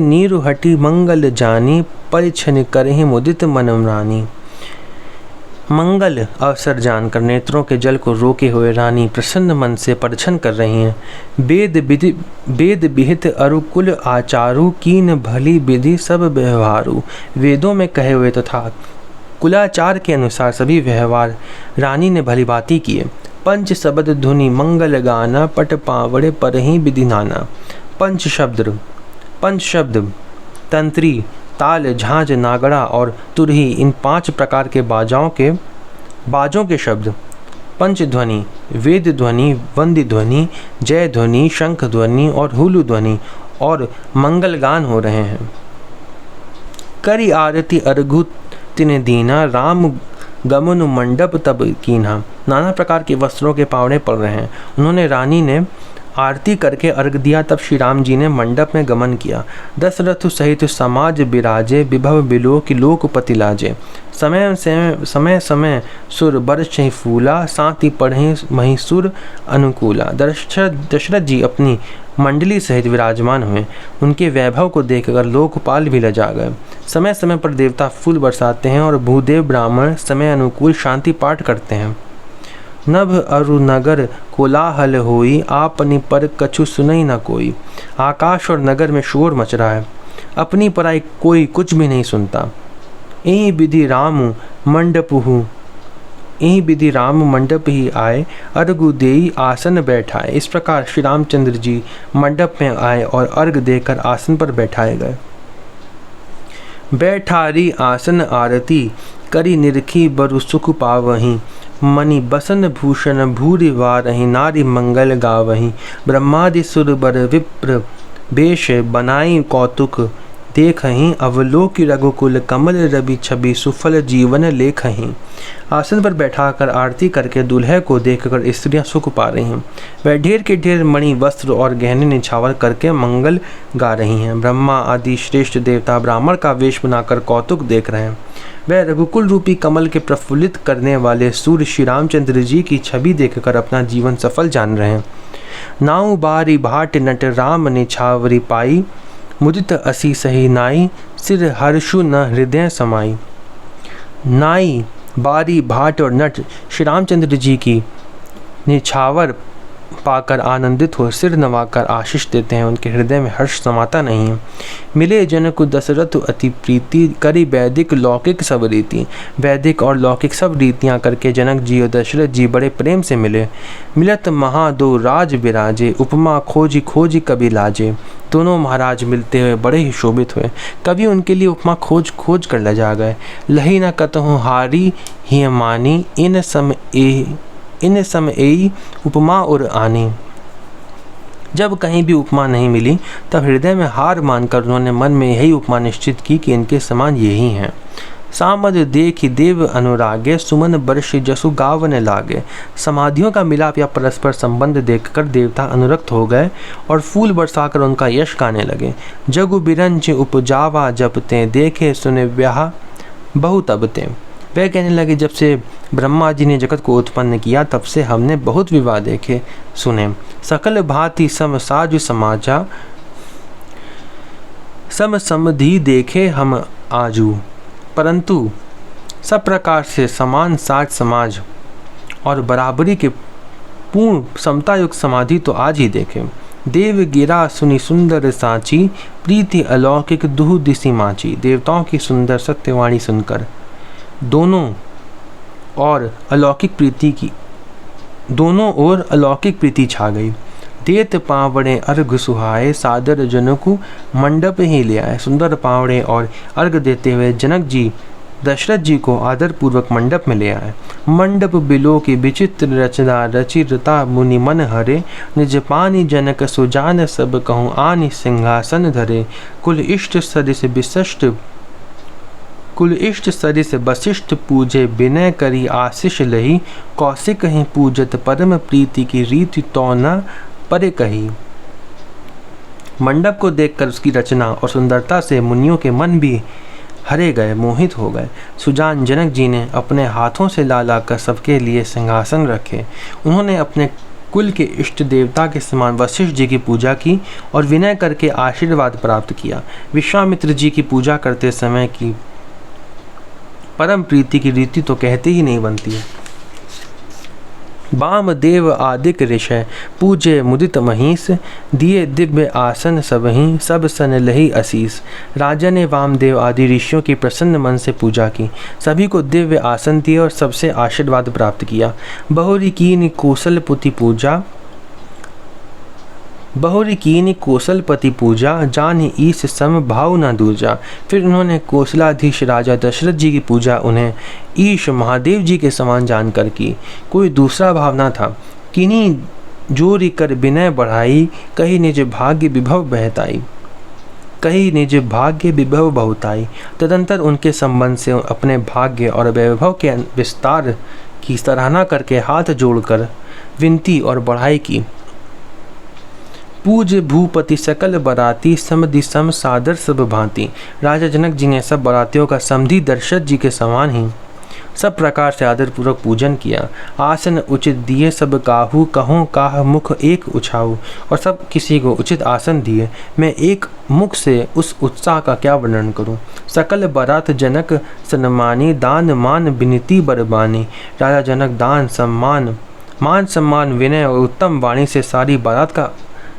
नीरु हटी मंगल जानी परिछन करहि मुदित मनम रानी। मंगल अवसर जानकर नेत्रों के जल को रोके हुए रानी प्रसन्न मन से परछन कर रही हैं। वेद विहित अरुकुल आचारु कीन भली विधि सब व्यवहारु। वेदों में कहे हुए तथा कुलाचार के अनुसार सभी व्यवहार रानी ने भली भांति किए। पंच शब्द धुनि मंगल गाना पट पावड़े पर ही विधि नाना। पंच शब्द तंत्री ताल झांझ नागड़ा और तुरही इन 5 प्रकार के बाजों के शब्द पंच ध्वनि वेद ध्वनि वंदी ध्वनि जय ध्वनि शंख ध्वनि और हुलु ध्वनि और मंगल गान हो रहे हैं। करी आरती अर्घु तिन दीना राम गमन मंडप तब कीन्हा। नाना प्रकार के वस्त्रों के पावड़े पड़ रहे हैं। उन्होंने रानी ने आरती करके अर्घ दिया। तब श्री राम जी ने मंडप में गमन किया। दशरथ सहित समाज बिराजे, विभव बिलो की लोकपति लाजे। समय समय सुर बरस फूला, साति पढ़े महिसुर अनुकूला। दशरथ जी अपनी मंडली सहित विराजमान हुए। उनके वैभव को देखकर लोकपाल भी लजा गए। समय समय पर देवता फूल बरसाते हैं और भूदेव ब्राह्मण समय अनुकूल शांति पाठ करते हैं। नभ अरु नगर कोलाहल होई, आपनी पर कछु सुनई न कोई। आकाश और नगर में शोर मच रहा है, अपनी पराई कोई कुछ भी नहीं सुनता। यही विधि राम मंडप ही आए, अर्घ देई आसन बैठाए। इस प्रकार श्री रामचंद्र जी मंडप में आए और अर्घ देकर आसन पर बैठाए गए। बैठारी आसन आरती, करी निरखी बरु सुख पावहीं। मणि बसन भूषण भूरि वारहि, नारी मंगल गावहीं। ब्रह्मादि सुर बर विप्र बेश, बनाई कौतुक देखहीं। अवलोकि रघुकुल कमल रवि छवि, सुफल जीवन लेखहीं। आसन पर बैठाकर आरती करके दूल्हे को देखकर स्त्रियां सुख पा रही हैं। वह ढेर के ढेर मणि वस्त्र और गहने निछावर करके मंगल गा रही हैं। ब्रह्मा आदि श्रेष्ठ देवता ब्राह्मण का वेश बनाकर कौतुक देख रहे हैं। वह रघुकुल रूपी कमल के प्रफुल्लित करने वाले सूर्य श्री रामचंद्र जी की छवि देखकर अपना जीवन सफल जान रहे हैं। नाउ बारी भाट नट राम ने छावरी पाई, मुदित असी सही नाई, सिर हर्षु न हृदय समाई। नाई, बारी, भाट और नट श्री रामचंद्र जी की निछावर पाकर आनंदित हो सिर नवाकर आशीष देते हैं। उनके हृदय में हर्ष समाता नहीं है। मिले जनक दशरथ अति प्रीति, करी वैदिक लौकिक सब रीति। वैदिक और लौकिक सब रीतियां करके जनक जी और दशरथ जी बड़े प्रेम से मिले। मिलत महा दो राज बिराजे, उपमा खोजी खोजी कभी लाजे। दोनों महाराज मिलते हुए बड़े ही शोभित हुए। कभी उनके लिए उपमा खोज खोज कर ले जा गए। लही न कतहु हारी ही मानी, इन समय उपमा और आनी। जब कहीं भी उपमा नहीं मिली तब हृदय में हार मानकर उन्होंने मन में यही उपमा निश्चित की कि इनके समान यही हैं। सामद देखि देव अनुरागे, सुमन वर्ष जसु गावन लागे। समाधियों का मिलाप या परस्पर संबंध देखकर देवता अनुरक्त हो गए और फूल बरसाकर उनका यश गाने लगे। जगु बिरंज उपजावा जपते, देखे सुने ब्याह बहु तबते। वे कहने लगे, जब से ब्रह्मा जी ने जगत को उत्पन्न किया तब से हमने बहुत विवाह देखे सुने। सकल भांति सम साजु समाजा, सम समधि देखे हम आजू। परंतु सब प्रकार से समान साज समाज और बराबरी के पूर्ण समतायुक्त समाधि तो आज ही देखे। देव गिरा सुनी सुंदर साची, प्रीति अलौकिक दुहु दिशि माची। देवताओं की सुंदर सत्यवाणी सुनकर दोनों और अलौकिक प्रीति छा गई। देत पावड़े अर्घ सुहाए, सादर जनकु मंडप ही ले आए। सुंदर पावड़े और अर्घ देते हुए जनक जी दशरथ जी को आदर पूर्वक मंडप में ले आए। मंडप बिलो की विचित्र रचना, रचिरता मुनि मन हरे। निज पानी जनक सुजान, सब कहूँ आनि सिंहासन धरे। कुल इष्ट सरिस वशिष्ठ पूजे, विनय करी आशीष लही। कौशिक ही पूजत परम प्रीति की, रीति तो न परे कही। मंडप को देखकर उसकी रचना और सुंदरता से मुनियों के मन भी हरे गए, मोहित हो गए। सुजान जनक जी ने अपने हाथों से ला लाकर सबके लिए सिंहासन रखे। उन्होंने अपने कुल के इष्ट देवता के समान वशिष्ठ जी की पूजा की और विनय करके आशीर्वाद प्राप्त किया। विश्वामित्र जी की पूजा करते समय की परम प्रीति की रीति तो कहते ही नहीं बनती है। वामदेव आदिक ऋषय, पूजे मुदित महीस। दिए दिव्य आसन सबहीं, सब सन लही असीस। राजा ने वामदेव आदि ऋषियों की प्रसन्न मन से पूजा की, सभी को दिव्य आसन दिए और सबसे आशीर्वाद प्राप्त किया। बहुरी कीन कौशलपति पूजा, जान ईश सम भाव न दूजा। फिर उन्होंने कौशलाधीश राजा दशरथ जी की पूजा उन्हें ईश महादेव जी के समान जानकर की। कोई दूसरा भाव न था। किन्हीं जोरी कर विनय बढ़ाई, कहीं निज भाग्य विभव बहुताई। तदंतर उनके संबंध से अपने भाग्य और वैभव के विस्तार की सराहना करके हाथ जोड़कर विनती और बढ़ाई की। पूज भूपति सकल बराती समधि सम सादर सब भांति। राजा जनक जी ने सब बरातियों का समधि दशरथ जी के समान ही सब प्रकार से आदर पूर्वक पूजन किया। आसन उचित दिए सब काहू, कहों काह मुख एक उछाऊ। और सब किसी को उचित आसन दिए। मैं एक मुख से उस उत्साह का क्या वर्णन करूं। सकल बरात जनक सन्मानी, दान मान विनती बरबानी। राजा जनक दान सम्मान, मान सम्मान, विनय और उत्तम वाणी से सारी बारात का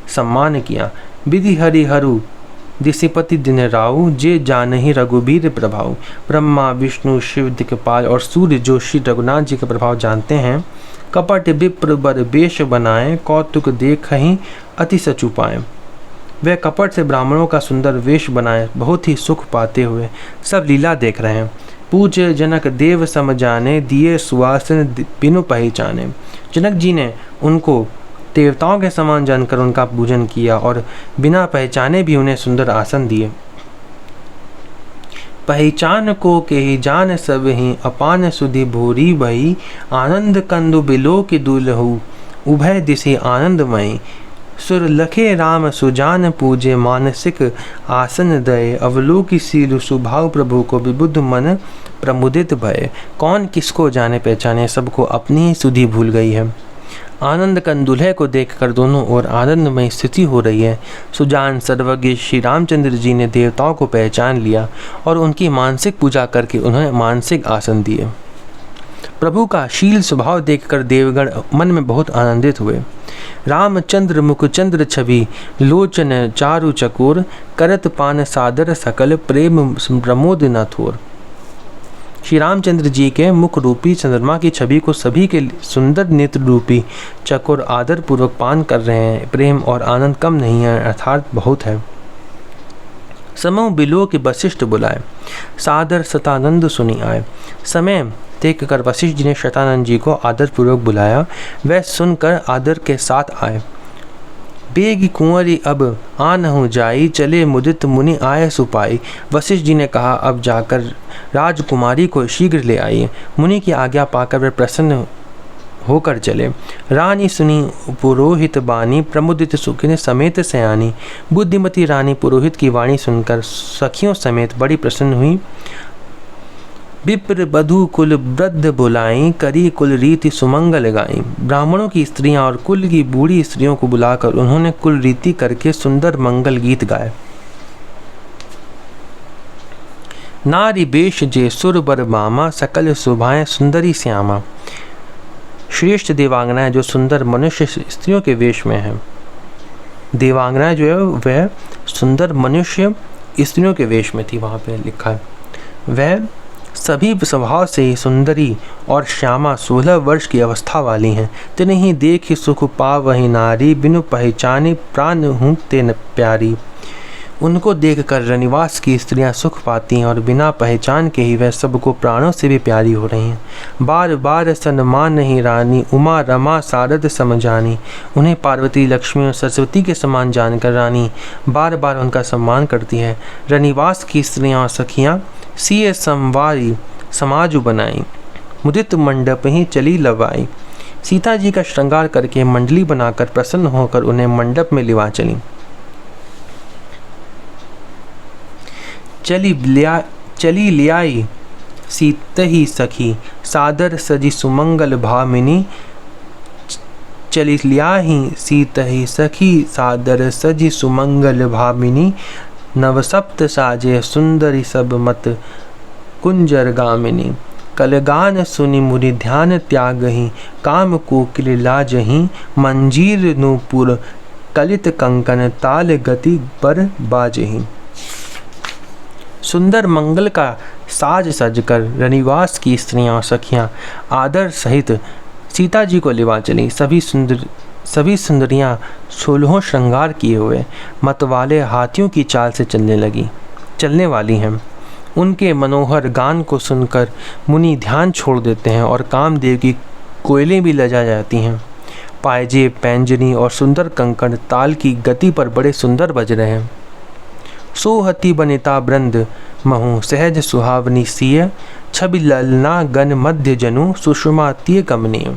सम्मान किया। विधि हरिहरु दिशिपति दिन राउ, जे जानहि रघुबीर प्रभाव। ब्रह्मा विष्णु शिव दिक्पाल और सूर्य जो श्री रघुनाथ जी का प्रभाव जानते हैं। कपट विप्र बर वेश बनाए, कौतुक देखहि अति सचु पाए। वह कपट से ब्राह्मणों का सुंदर वेश बनाए बहुत ही सुख पाते हुए सब लीला देख रहे हैं। पूज्य जनक देव सम जाने, दिए सुवासन बिनु पहचाने। जनक जी ने उनको देवताओं के समान जानकर उनका पूजन किया और बिना पहचाने भी उन्हें सुंदर आसन दिए। पहचान को के ही जान सब ही, अपान सुधि भूरी भई। आनंद कंदु बिलो की दुलहु, उभय दिशि आनंदमयी। सुर लखे राम सुजान पूजे, मानसिक आसन दये। अवलोकी सीलु सुभाव प्रभु को, विबुद्ध मन प्रमुदित भय। कौन किसको जाने पहचाने, सबको अपनी ही सुधि भूल गई है। आनंद कंद दुल्हे को देखकर दोनों ओर आनंदमय स्थिति हो रही है। सुजान सर्वज्ञ श्री रामचंद्र जी ने देवताओं को पहचान लिया और उनकी मानसिक पूजा करके उन्हें मानसिक आसन दिए। प्रभु का शील स्वभाव देखकर देवगण मन में बहुत आनंदित हुए। रामचंद्र मुख चंद्र छवि, लोचन चारु चकोर। करत पान सादर सकल, प्रेम प्रमोद न थोर। श्री रामचंद्र जी के मुख रूपी चंद्रमा की छवि को सभी के सुंदर नेत्र रूपी चकोर आदर पूर्वक पान कर रहे हैं। प्रेम और आनंद कम नहीं है, अर्थात बहुत है। समो बिलो के वशिष्ठ बुलाए, सादर सतानंद सुनी आए। समय देख कर वशिष्ठ जी ने शतानंद जी को आदर पूर्वक बुलाया। वह सुनकर आदर के साथ आए। बेगी कुंवरी अब आनहु जाई, चले मुदित मुनि आए सुपाई। वशिष्ठ जी ने कहा, अब जाकर राजकुमारी को शीघ्र ले आइए। मुनि की आज्ञा पाकर वे प्रसन्न होकर चले। रानी सुनी पुरोहित बानी, प्रमुदित सुखिन समेत सयानी। बुद्धिमती रानी पुरोहित की वाणी सुनकर सखियों समेत बड़ी प्रसन्न हुई। विप्र बधु कुल वृद्ध बुलाई, करी कुल रीति सुमंगल गाई। ब्राह्मणों की स्त्रियां और कुल की बूढ़ी स्त्रियों को बुलाकर उन्होंने कुल रीति करके सुंदर मंगल गीत गाए। नारी बेश जे सुर बर मामा, सकल शोभाएं सुंदरी श्यामा। श्रेष्ठ देवांगनाएं जो सुंदर मनुष्य स्त्रियों के वेश में हैं। देवांगनाएं जो है वह सुंदर मनुष्य स्त्रियों के वेश में थी, वहाँ पे लिखा है। वह सभी स्वभाव से ही सुंदरी और श्यामा 16 वर्ष की अवस्था वाली हैं। तिन्हीं देख सुख पावहि नारी, बिनु पहचानी प्राण हूँ तेन प्यारी। उनको देखकर रनिवास की स्त्रियां सुख पाती हैं और बिना पहचान के ही वह सबको प्राणों से भी प्यारी हो रही हैं। बार बार सन्मान नहीं रानी, उमा रमा सारद समझानी। उन्हें पार्वती लक्ष्मी और सरस्वती के समान जानकर रानी बार बार उनका सम्मान करती है। रनिवास की स्त्रियां और सखियां सीए संवारी समाजु बनाई, मुदित मंडप ही चली लवाई। सीता जी का श्रृंगार करके मंडली बनाकर प्रसन्न होकर उन्हें मंडप में लिवा चली। चली लियाई सीतही सखी, सादर सजी सुमंगल भामिनी। चली लियाही सीतही सखी, सादर सजी सुमंगल भामिनी। नवसप्त साजे सुंदरी सब मत कुंजर गामिनी। कलगान सुनि मुनि ध्यान त्यागही, काम कोकिल लाजही। मंजीर नूपुर कलित कंकन, ताल गति पर बाजही। सुंदर मंगल का साज सजकर रनिवास की स्त्रियां और सखियां आदर सहित सीता जी को लिवा चली। सभी सुंदरियां 16 श्रृंगार किए हुए मतवाले हाथियों की चाल से चलने वाली हैं। उनके मनोहर गान को सुनकर मुनि ध्यान छोड़ देते हैं और कामदेव की कोयलें भी लजा जाती हैं। पायजे पैंजनी और सुंदर कंकड़ ताल की गति पर बड़े सुंदर बज रहे हैं। सोहती बनिता वृंद महु सहज सुहावनी सिय, छवि ललना गण मध्य जनु, सुषमा तिय कमनीय।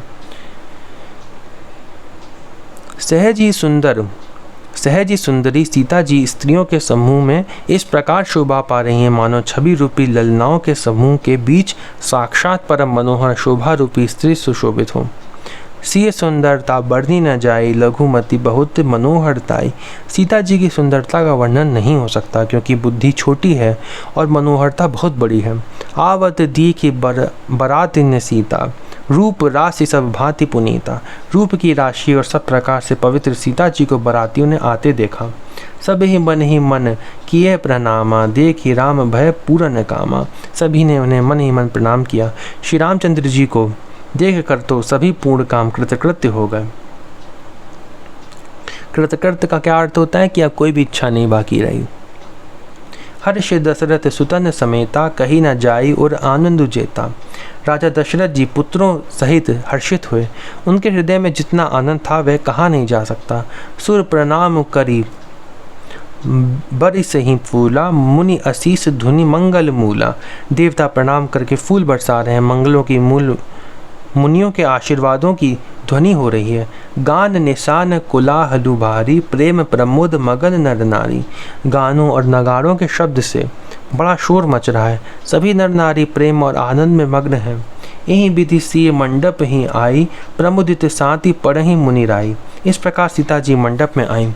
सहज ही सुंदरी सीता जी स्त्रियों के समूह में इस प्रकार शोभा पा रही हैं मानो छवि रूपी ललनाओं के समूह के बीच साक्षात परम मनोहर शोभा रूपी स्त्री सुशोभित हो। सिय सुंदरता बढ़नी न जाए, लघुमती बहुत मनोहरताई। सीता जी की सुंदरता का वर्णन नहीं हो सकता क्योंकि बुद्धि छोटी है और मनोहरता बहुत बड़ी है। आवत दी की बरात न सीता, रूप राशि सब भांति पुनीता। रूप की राशि और सब प्रकार से पवित्र सीता जी को बरातियों ने आते देखा। सब ही मन किए प्रणामा, देखी राम भय पूरन कामा। सभी ने उन्हें मन ही मन प्रणाम किया। श्री रामचंद्र जी को देख कर तो सभी पूर्ण काम कृतकृत्य हो गए। कृतकृत्य का क्या अर्थ होता है कि अब कोई भी इच्छा नहीं बाकी रही। हर्ष दशरथ सुतन समेता, कही न जाई और आनंद जेता। राजा दशरथ जी पुत्रों सहित हर्षित हुए। उनके हृदय में जितना आनंद था वह कहा नहीं जा सकता। सुर प्रणाम करी बरिस ही फूला, मुनि असीस धुनि मंगल मूला। देवता प्रणाम करके फूल बरसा रहे हैं। मंगलों की मूल मुनियों के आशीर्वादों की ध्वनि हो रही है। गान निशान कोलाहलु भारी, प्रेम प्रमोद मगन नर नारी। गानों और नगाड़ों के शब्द से बड़ा शोर मच रहा है। सभी नर नारी प्रेम और आनंद में मग्न हैं। यही विधि सिय मंडप ही आई, प्रमुदित साति पढ़हि मुनिराई। इस प्रकार सीता जी मंडप में आई।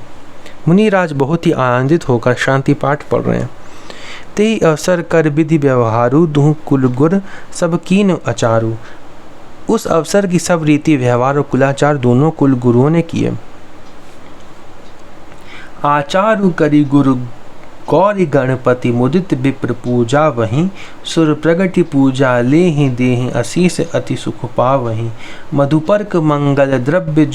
मुनिराज बहुत ही आनंदित होकर शांति पाठ पढ़ रहे हैं। तेई अवसर कर विधि व्यवहारु, दुह कुल गुर सब कीन अचारु। उस अवसर की सब रीति व्यवहार और कुलाचार दोनों कुल गुरुओं ने किए। आचारु करी गुरु गौरी गणपति, मुदित विप्र पूजा वहीं। सुर प्रगति पूजा ले ही देहि, असीस अति सुख पावहीं। मधुपर्क मंगल द्रव्य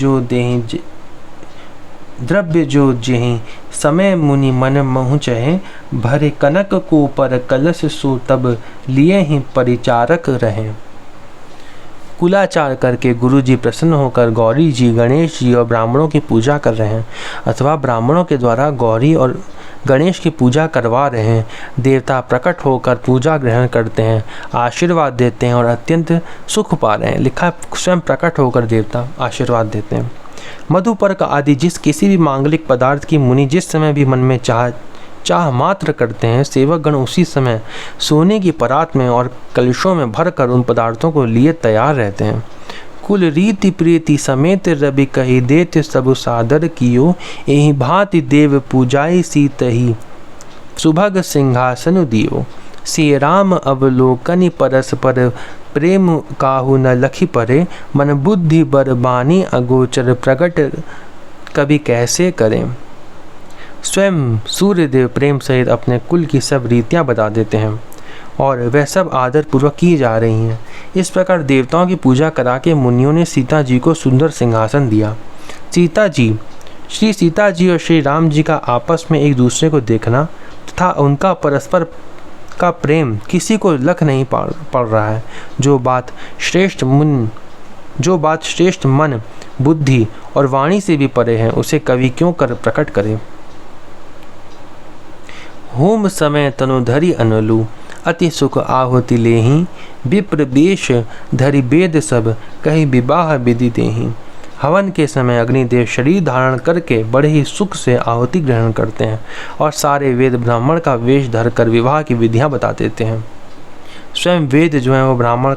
जो जेहि, समय मुनि मन महु चहे। भरे कनक को पर कलश सो, तब लिए ही परिचारक रहे। कुलाचार करके गुरु जी प्रसन्न होकर गौरी जी, गणेश जी और ब्राह्मणों की पूजा कर रहे हैं अथवा ब्राह्मणों के द्वारा गौरी और गणेश की पूजा करवा रहे हैं। देवता प्रकट होकर पूजा ग्रहण करते हैं, आशीर्वाद देते हैं और अत्यंत सुख पा रहे हैं। लिखा स्वयं प्रकट होकर देवता आशीर्वाद देते हैं। मधुपर्क आदि जिस किसी भी मांगलिक पदार्थ की मुनि जिस समय भी मन में चाह मात्र करते हैं, सेवक गण उसी समय सोने की परात में और कलशों में भरकर उन पदार्थों को लिए तैयार रहते हैं। कुल रीति प्रीति समेत रवि कही, देत सब सादर कियो। यही भांति देव पूजाई सीतही, सुभग सिंहासन दियो। श्री राम अवलोकनि परस्पर, प्रेम काहू न लखी परे। मन बुद्धि बर बानी अगोचर, प्रकट कभी कैसे करें। स्वयं सूर्यदेव प्रेम सहित अपने कुल की सब रीतियाँ बता देते हैं और वह सब आदर पूर्वक की जा रही हैं। इस प्रकार देवताओं की पूजा करा के मुनियों ने सीता जी को सुंदर सिंहासन दिया। श्री सीता जी और श्री राम जी का आपस में एक दूसरे को देखना तथा उनका परस्पर का प्रेम किसी को लख नहीं पड़ रहा है। जो बात श्रेष्ठ मन बुद्धि और वाणी से भी परे है, उसे कवि क्यों कर प्रकट करे। होम समय तनु धरि अनलु, अति सुख आहुति लेहि। विप्र वेश धरि वेद सब, कहीं विवाह विधि देहि। हवन के समय अग्निदेव शरीर धारण करके बड़े ही सुख से आहुति ग्रहण करते हैं और सारे वेद ब्राह्मण का वेश धरकर विवाह की विधियां बता देते हैं। स्वयं वेद जो है वो ब्राह्मण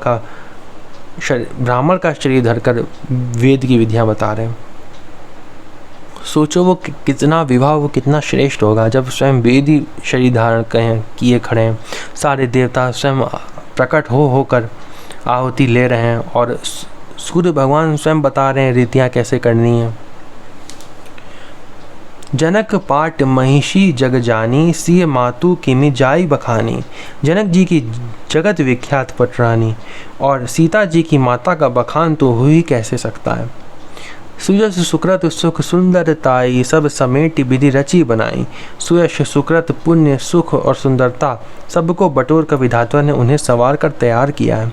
का शरीर धरकर वेद की विधियां बता रहे हैं। सोचो वो कितना विवाह वो कितना श्रेष्ठ होगा जब स्वयं वेद ही शरीर धारण किए खड़े हैं। सारे देवता स्वयं प्रकट होकर आहुति ले रहे हैं और सूर्य भगवान स्वयं बता रहे हैं रीतियाँ कैसे करनी है। जनक पाट महिषी जग जानी, सिय मातु किमि जाई बखानी। जनक जी की जगत विख्यात पटरानी और सीता जी की माता का बखान तो हो ही कैसे सकता है। सुयश सुकृत सुख सुंदरताई, सब समेट विधि रची बनाई। सुयश सुकृत पुण्य सुख और सुंदरता सबको बटोर कर विधाता ने उन्हें सवार कर तैयार किया है।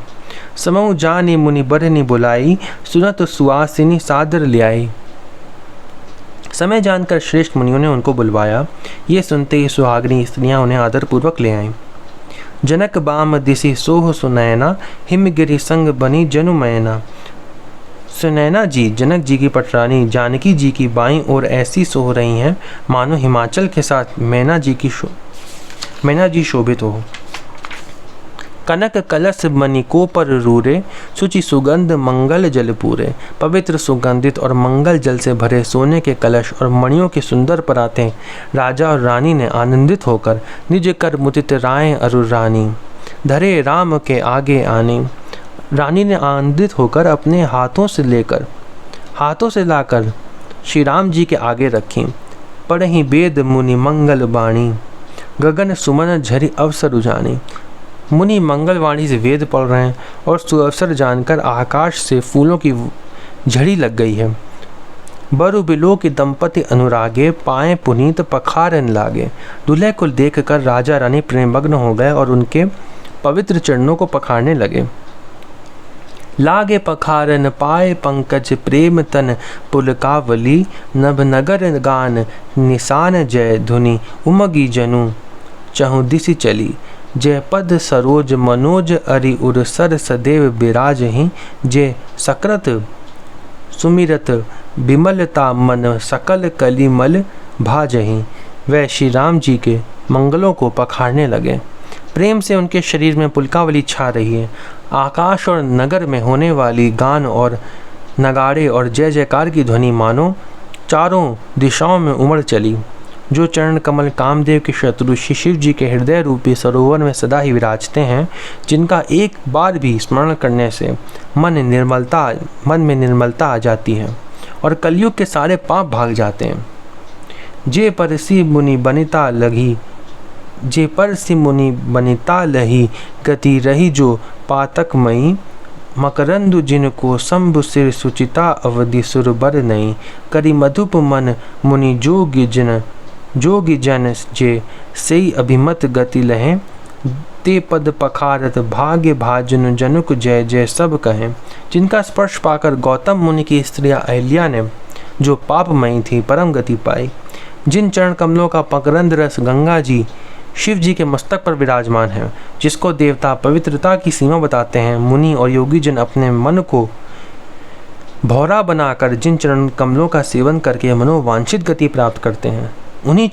समऊ जानी मुनि बरनी बुलाई, सुनत सुवासिनी सादर लियाई। समय जानकर श्रेष्ठ मुनियों ने उनको बुलवाया। ये सुनते ही सुहागनी स्त्रियां उन्हें आदर पूर्वक ले आईं। जनक बाम दिसी सोह सुनैना, हिमगिरि संग बनी जनुमैना। सुनैना जी जनक जी की पटरानी जानकी जी की बाईं ओर ऐसी सोह रही हैं मानो हिमाचल के साथ मैना जी शोभित हो। कनक कलश मणिको पर रूरे, सुचि सुगंध मंगल जल पूरे। पवित्र सुगंधित और मंगल जल से भरे सोने के कलश और मणियों के सुंदर पराते राजा और रानी ने आनंदित होकर निज कर मुदित राय अरु रानी, धरे राम के आगे आनी। रानी ने आनंदित होकर अपने हाथों से लाकर श्री राम जी के आगे रखी। पढ़हि वेद मुनि मंगल बाणी, गगन सुमन झरि अवसर उजानी। मुनि मंगलवाणी से वेद पढ़ रहे हैं और सुअवसर जानकर आकाश से फूलों की झड़ी लग गई है। बरु बिलो के दंपति अनुरागे, पाए पुनीत पखारन लागे। दूल्हे को देखकर राजा रानी प्रेमग्न हो गए और उनके पवित्र चरणों को पखारने लगे। लागे पखारन पाए पंकज, प्रेम तन पुलकावली। नभ नगर गान निशान जय धुनि, उमगी जनु चहु दिशि चली। जय पद सरोज मनोज अरि उर सर सदैव बिराजहि। जय सकृत सुमिरत विमलता, मन सकल कलिमल भाजहि। वह श्री राम जी के मंगलों को पखारने लगे। प्रेम से उनके शरीर में पुलकावली छा रही है। आकाश और नगर में होने वाली गान और नगाड़े और जय जयकार की ध्वनि मानो चारों दिशाओं में उमड़ चली। जो चरण कमल कामदेव के शत्रु श्री शिव जी के हृदय रूपी सरोवर में सदा ही विराजते हैं, जिनका एक बार भी स्मरण करने से मन में निर्मलता आ जाती है और कलयुग के सारे पाप भाग जाते हैं। जे परसी मुनि बनिता लही, गति रही जो पातकमयी। मकरंदु जिनको शंभु सिर, सुचिता अवधि सुरबर नई। करी मधुप मन मुनि जोगी जन, जे सई अभिमत गति लहें। ते पद पखारत भाग्य भाजन, जनुक जय जय सब कहें। जिनका स्पर्श पाकर गौतम मुनि की स्त्रियां अहिल्या ने, जो पापमयी थी, परम गति पाई। जिन चरण कमलों का मकरंद रस गंगा जी शिव जी के मस्तक पर विराजमान है, जिसको देवता पवित्रता की सीमा बताते हैं, मुनि और योगी जन अपने मन को भौरा बनाकर जिन चरण कमलों का सेवन करके मनोवांछित गति प्राप्त करते हैं, उन्हीं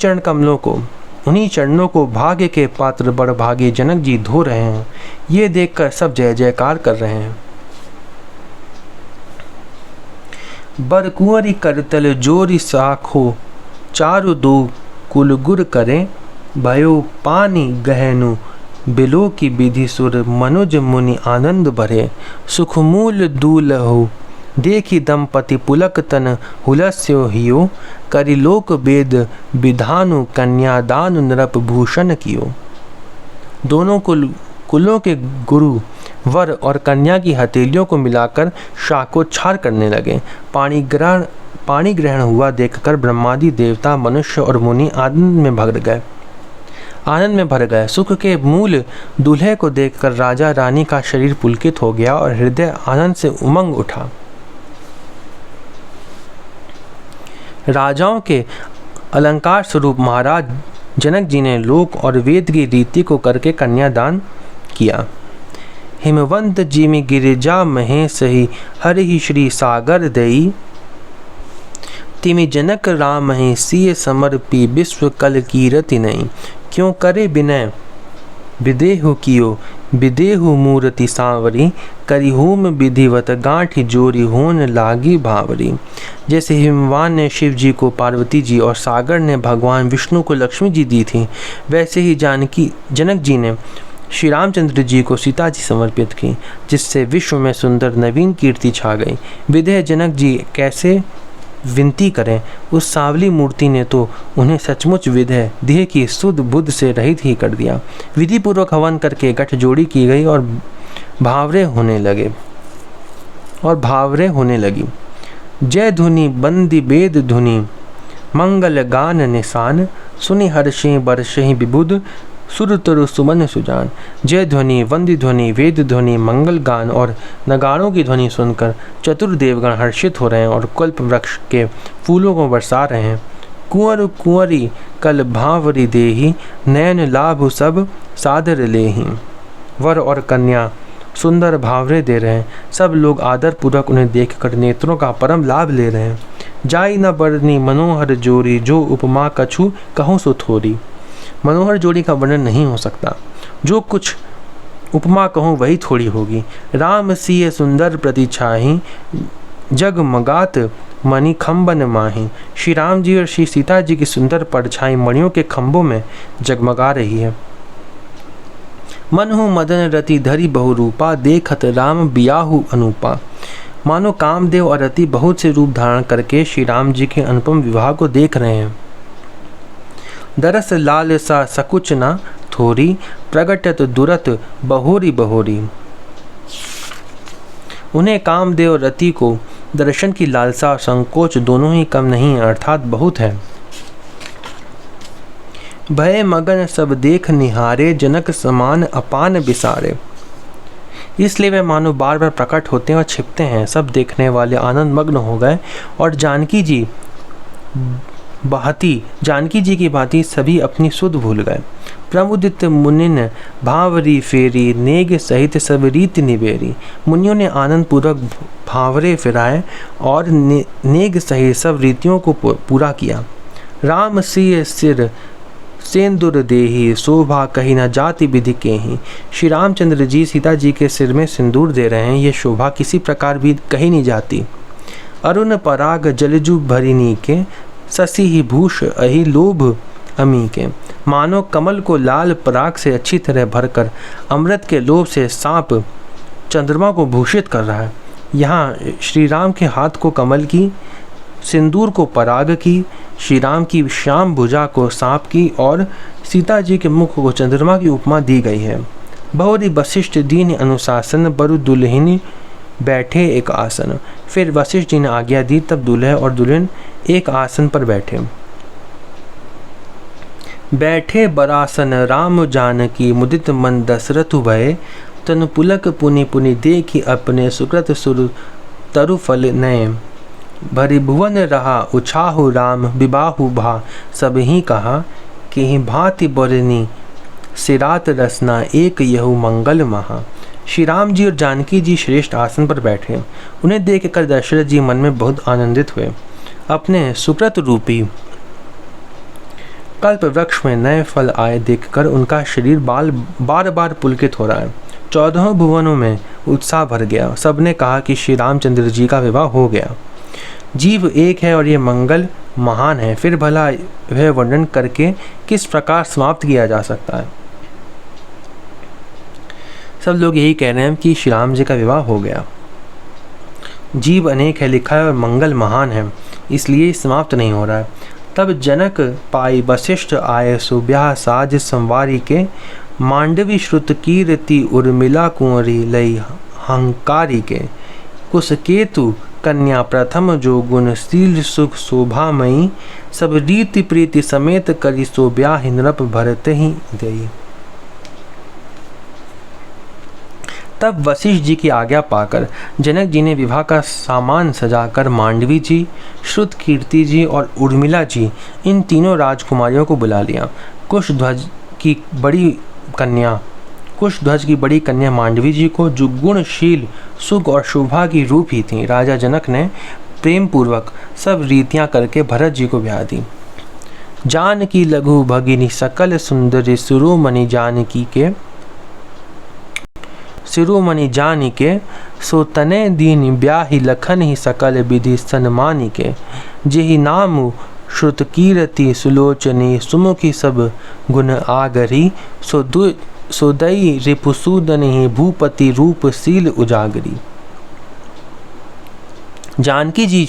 चरणों को भाग्य के पात्र बड़ भागे जनक जी धो रहे हैं। ये देखकर सब जय जयकार कर रहे हैं। बर कुंवरी करतल जोरी साखो, चारु दो कुल गुर करें। भयो पानी गहनु बिलो की विधि सुर, मनुज मुनि आनंद भरे। सुखमूल दूलहु देखी दंपति, पुलक तन हुलस्यो हियो। करि लोक वेद विधानु, कन्यादान नृप भूषण कियो। दोनों कुलों के गुरु वर और कन्या की हथेलियों को मिलाकर शाकोच्छार करने लगे। पानी ग्रहण हुआ देखकर ब्रह्मादि देवता, मनुष्य और मुनि आनंद में भर गए। सुख के मूल दूल्हे को देखकर राजा रानी का शरीर पुलकित हो गया और हृदय आनंद से उमंग उठा। राजाओं के अलंकार स्वरूप महाराज जनक जी ने लोक और वेद की रीति को करके कन्यादान किया। हिमवंत जिमि गिरिजा महेश ही, हरि ही श्री सागर दई। तिमि जनक राम ही सिय समर्पी, विश्व कल कीरति नहीं। क्यों करे विनय विदेहु कियो, विदेहु मूर्ति सांवरी। करी होम विधिवत गांठी जोरी, होन लागी भावरी। जैसे हिमवान ने शिव जी को पार्वती जी और सागर ने भगवान विष्णु को लक्ष्मी जी दी थी, वैसे ही जनक जी ने श्री रामचंद्र जी को सीता जी समर्पित की, जिससे विश्व में सुंदर नवीन कीर्ति छा गई। विदेह जनक जी कैसे विनती करें, उस सांवली मूर्ति ने तो उन्हें सचमुच विदेह देह की शुद्ध बुद्ध से रहित ही कर दिया। विधि पूर्वक हवन करके गठजोड़ी की गई और भावरे होने लगी। जय धुनि बंदी वेद धुनि, मंगल गान निशान। सुनि हर्षि बरषि विबुध, सुरतरु सुमन सुजान। जय ध्वनि, वंदी ध्वनि, वेद ध्वनि, मंगल गान और नगाड़ों की ध्वनि सुनकर चतुर देवगण हर्षित हो रहे हैं और कल्प वृक्ष के फूलों को बरसा रहे हैं। कुंवर कुंवरी कल भावरी देही, नैन लाभ सब सादर लेही। वर और कन्या सुंदर भावरे दे रहे हैं, सब लोग आदर पूर्वक उन्हें देखकर नेत्रों का परम लाभ ले रहे हैं। जाई न बरनी मनोहर जोड़ी, जो उपमा कछु कहूँ सो थोड़ी। मनोहर जोड़ी का वर्णन नहीं हो सकता, जो कुछ उपमा कहूँ वही थोड़ी होगी। राम सिय सुंदर प्रतिछाही, जगमगात मणि खम्बन माही। श्री राम जी और श्री सीता जी की सुंदर परछाई मणियों के खम्भों में जगमगा रही है। मनहु मदन रति धरि बहुरूपा, देखत राम बियाहु अनुपा। मानो कामदेव और रति बहुत से रूप धारण करके श्री राम जी के अनुपम विवाह को देख रहे हैं। दरस लाल सा सकुच न थोरी, प्रगटत दुरत बहोरी बहोरी। उन्हें कामदेव और रति को दर्शन की लालसा और संकोच दोनों ही कम नहीं अर्थात बहुत है। भय मगन सब देख निहारे, जनक समान अपान बिसारे। इसलिए वे मानो बार बार प्रकट होते हैं और छिपते हैं। सब देखने वाले आनंद मग्न हो गए और जानकी जी की भांति सभी अपनी सुध भूल गए। प्रमुदित मुनिन भावरी फेरी, नेग सहित सब रीति निबेरी। मुनियों ने आनंद पूर्वक भावरे फिराए और नेग सहित सब रीतियों को पूरा किया। राम सिय सिर सेंदुर देही, शोभा कही न जाति विधि केही। श्री रामचंद्र जी सीता जी के सिर में सिंदूर दे रहे हैं, ये शोभा किसी प्रकार भी कही नहीं जाती। अरुण पराग जलजु भरिनी के, शशि ही भूष अहि लोभ अमी के। मानो कमल को लाल पराग से अच्छी तरह भरकर अमृत के लोभ से सांप चंद्रमा को भूषित कर रहा है। यहाँ श्री राम के हाथ को कमल की, सिंदूर को पराग की, श्री राम की श्याम भुजा को सांप की और सीता जी के मुख को चंद्रमा की उपमा दी गई है। बहुरी वशिष्ठ दीन अनुशासन, बरु दुल्हिनी बैठे एक आसन। फिर वशिष्ठ जी ने आज्ञा दी, तब दूल्हे और दुल्हन एक आसन पर बैठे। बैठे बरासन राम जानकी, मुदित मन दशरथ भय। तनु पुलक पुनि पुनि देखी, अपने सुकृत सुर तरु फल नय। भरि भुवन रहा उछाहु राम, विबाहु भा सब ही कहा। कि भांति बरनी सिरात रसना, एक यहु मंगल महा। श्री राम जी और जानकी जी श्रेष्ठ आसन पर बैठे। उन्हें देखकर दशरथ जी मन में बहुत आनंदित हुए। अपने सुकृत रूपी कल्प वृक्ष में नए फल आए देखकर उनका शरीर बार बार पुलकित हो रहा है। 14 भुवनों में उत्साह भर गया। सबने कहा कि श्री रामचंद्र जी का विवाह हो गया। जीव एक है और ये मंगल महान है, फिर भला वह वर्णन करके किस प्रकार समाप्त किया जा सकता है। सब लोग यही कह रहे हैं कि श्री राम जी का विवाह हो गया। जीव अनेक है लिखा है और मंगल महान है, इसलिए समाप्त नहीं हो रहा है। तब जनक पाई वशिष्ठ आए, सुब्याह साज संवारी के। मांडवी श्रुत कीर्ति उर्मिला कुंवरी, लई हंकारी के। कुशकेतु कन्या प्रथम जो गुण, शील सुख शोभामयी। सब रीति प्रीति समेत करी, सो ब्याह नृप भरत ही दई। तब वशिष्ठ जी की आज्ञा पाकर जनक जी ने विवाह का सामान सजाकर मांडवी जी, श्रुत कीर्ति जी और उर्मिला जी, इन तीनों राजकुमारियों को बुला लिया। कुशध्वज की बड़ी कन्या मांडवी जी को, जो गुणशील सुख और शोभा की रूप ही थी, राजा जनक ने प्रेम पूर्वक सब रीतियां करके भरत जी को ब्याह दी। जानकी लघु भगिनी सकल सुंदरी, शिरोमणि जानी के। सो तने दीन ब्याही, लखन ही सकल विधि सन्मानी के। जेहि नाम श्रुत कीर्ति सुलोचनी, सुमुखी सब गुण आगरी। सो दई रिपुसूदन ही, भूपति रूपशील उजागरी। जानकी जी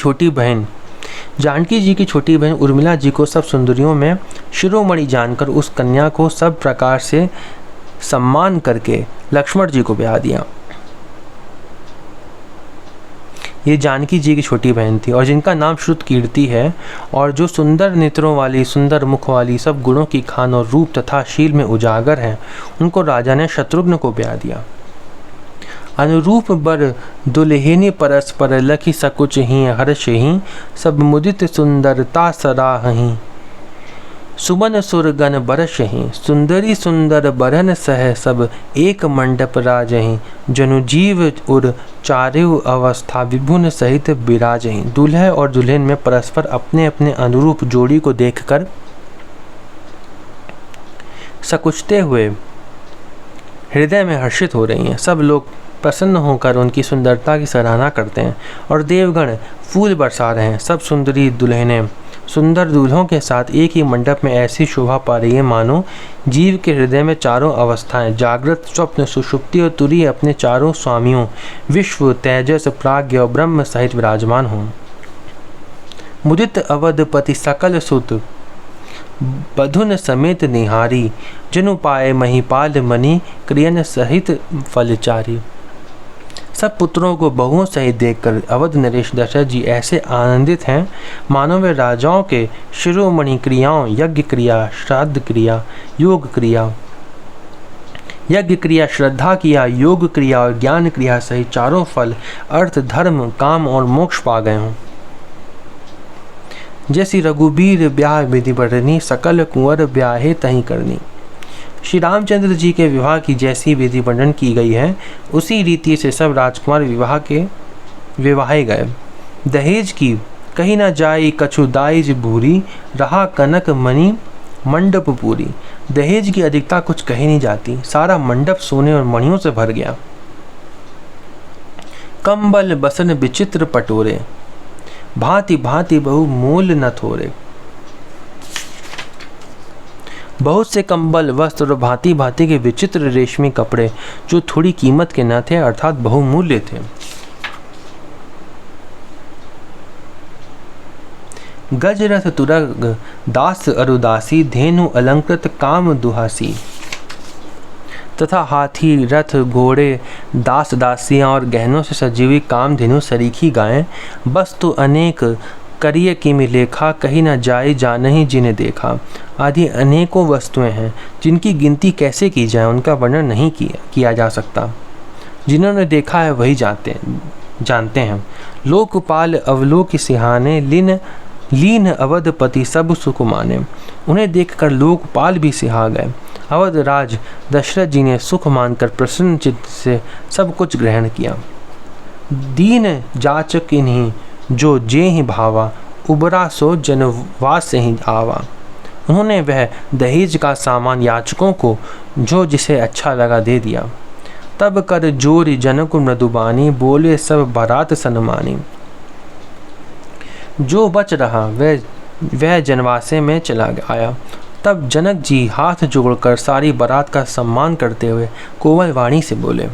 की छोटी बहन उर्मिला जी को सब सुंदरियों में शिरोमणि जानकर उस कन्या को सब प्रकार से सम्मान करके लक्ष्मण जी को ब्याह दिया। ये जानकी जी की छोटी बहन थी और जिनका नाम श्रुत कीर्ति है, और जो सुंदर नेत्रों वाली, सुंदर मुख वाली, सब गुणों की खान और रूप तथा शील में उजागर है, उनको राजा ने शत्रुघ्न को ब्याह दिया। अनुरूप बर दुल्हिनी परस्पर, लखी सकुच ही हर्ष ही। सब मुदित सुंदरता सराहही। सुमन सुरगन बरसहि, सुंदरी सुंदर बरन सह सब एक मंडप राजहि। जनु जीव उर चारु अवस्था विभुन सहित विराजहि। दूल्हे और दुल्हन में परस्पर अपने अपने अनुरूप जोड़ी को देखकर सकुचते हुए हृदय में हर्षित हो रही हैं। सब लोग प्रसन्न होकर उनकी सुंदरता की सराहना करते हैं और देवगण फूल बरसा रहे हैं। सब सुंदरी दुल्हनें सुंदर दूल्हों के साथ एक ही मंडप में ऐसी शोभा पा रही है मानो जीव के हृदय में चारों अवस्थाएं जागृत, स्वप्न, सुषुप्ति और तुरीय अपने चारों स्वामियों विश्व, तेजस, प्राज्ञ और ब्रह्म सहित विराजमान हों। मुदित अवधपति सकल सुत बधुन समेत निहारी। जनु पाए महिपाल मणि क्रियन सहित फलचारी। सब पुत्रों को बहुओं सहित देखकर अवध नरेश दशरथ जी ऐसे आनंदित हैं मानो वे राजाओं के शिरोमणि क्रियाओं यज्ञ क्रिया, श्राद्ध क्रिया, योग क्रिया, यज्ञ क्रिया, श्रद्धा क्रिया, योग क्रिया और ज्ञान क्रिया सहित चारों फल अर्थ, धर्म, काम और मोक्ष पा गए हों। जैसी रघुबीर ब्याह विधि बढ़नी, सकल कुंवर ब्याहे तहीं करनी। श्री रामचंद्र जी के विवाह की जैसी विधि वर्णन की गई है उसी रीति से सब राजकुमार विवाहे गए। दहेज की कहीं न जाई कछु दाइज भूरी, रहा कनक मणि मंडप पूरी। दहेज की अधिकता कुछ कही नहीं जाती, सारा मंडप सोने और मणियों से भर गया। कंबल बसन विचित्र पटोरे, भांति भांति बहु मूल न थोरे। बहुत से कंबल, वस्त्र और भांति भांति के विचित्र रेशमी कपड़े जो थोड़ी कीमत के न थे अर्थात बहुमूल्य थे। गजरथ तुरग दास अरुदासी, धेनु अलंकृत काम दुहासी। तथा हाथी, रथ, घोड़े, दास दासियां और गहनों से सजी हुई कामधेनु सरीखी गायें, वस्तु अनेक करिय किमि लेखा, कहीं न जाए जानहि जिन्हें देखा। आदि अनेकों वस्तुएं हैं जिनकी गिनती कैसे की जाए, उनका वर्णन नहीं किया जा सकता। जिन्होंने देखा है वही जानते हैं। लोकपाल अवलोक सिहाने, लीन अवधपति सब सुख माने। उन्हें देखकर लोकपाल भी सिहा गए। अवध राज दशरथ जी ने सुख मानकर प्रसन्न चित्त से सब कुछ ग्रहण किया। दीन जाचक इन्हीं जो जे ही भावा, उबरा सो जनवास से ही आवा। उन्होंने वह दहेज का सामान याचकों को जो जिसे अच्छा लगा दे दिया। तब कर जोरी जनक मृदुबानी, बोले सब बारात सन्मानी। जो बच रहा वह जनवासे में चला आया। तब जनक जी हाथ जोड़कर सारी बारात का सम्मान करते हुए कोमल वाणी से बोले,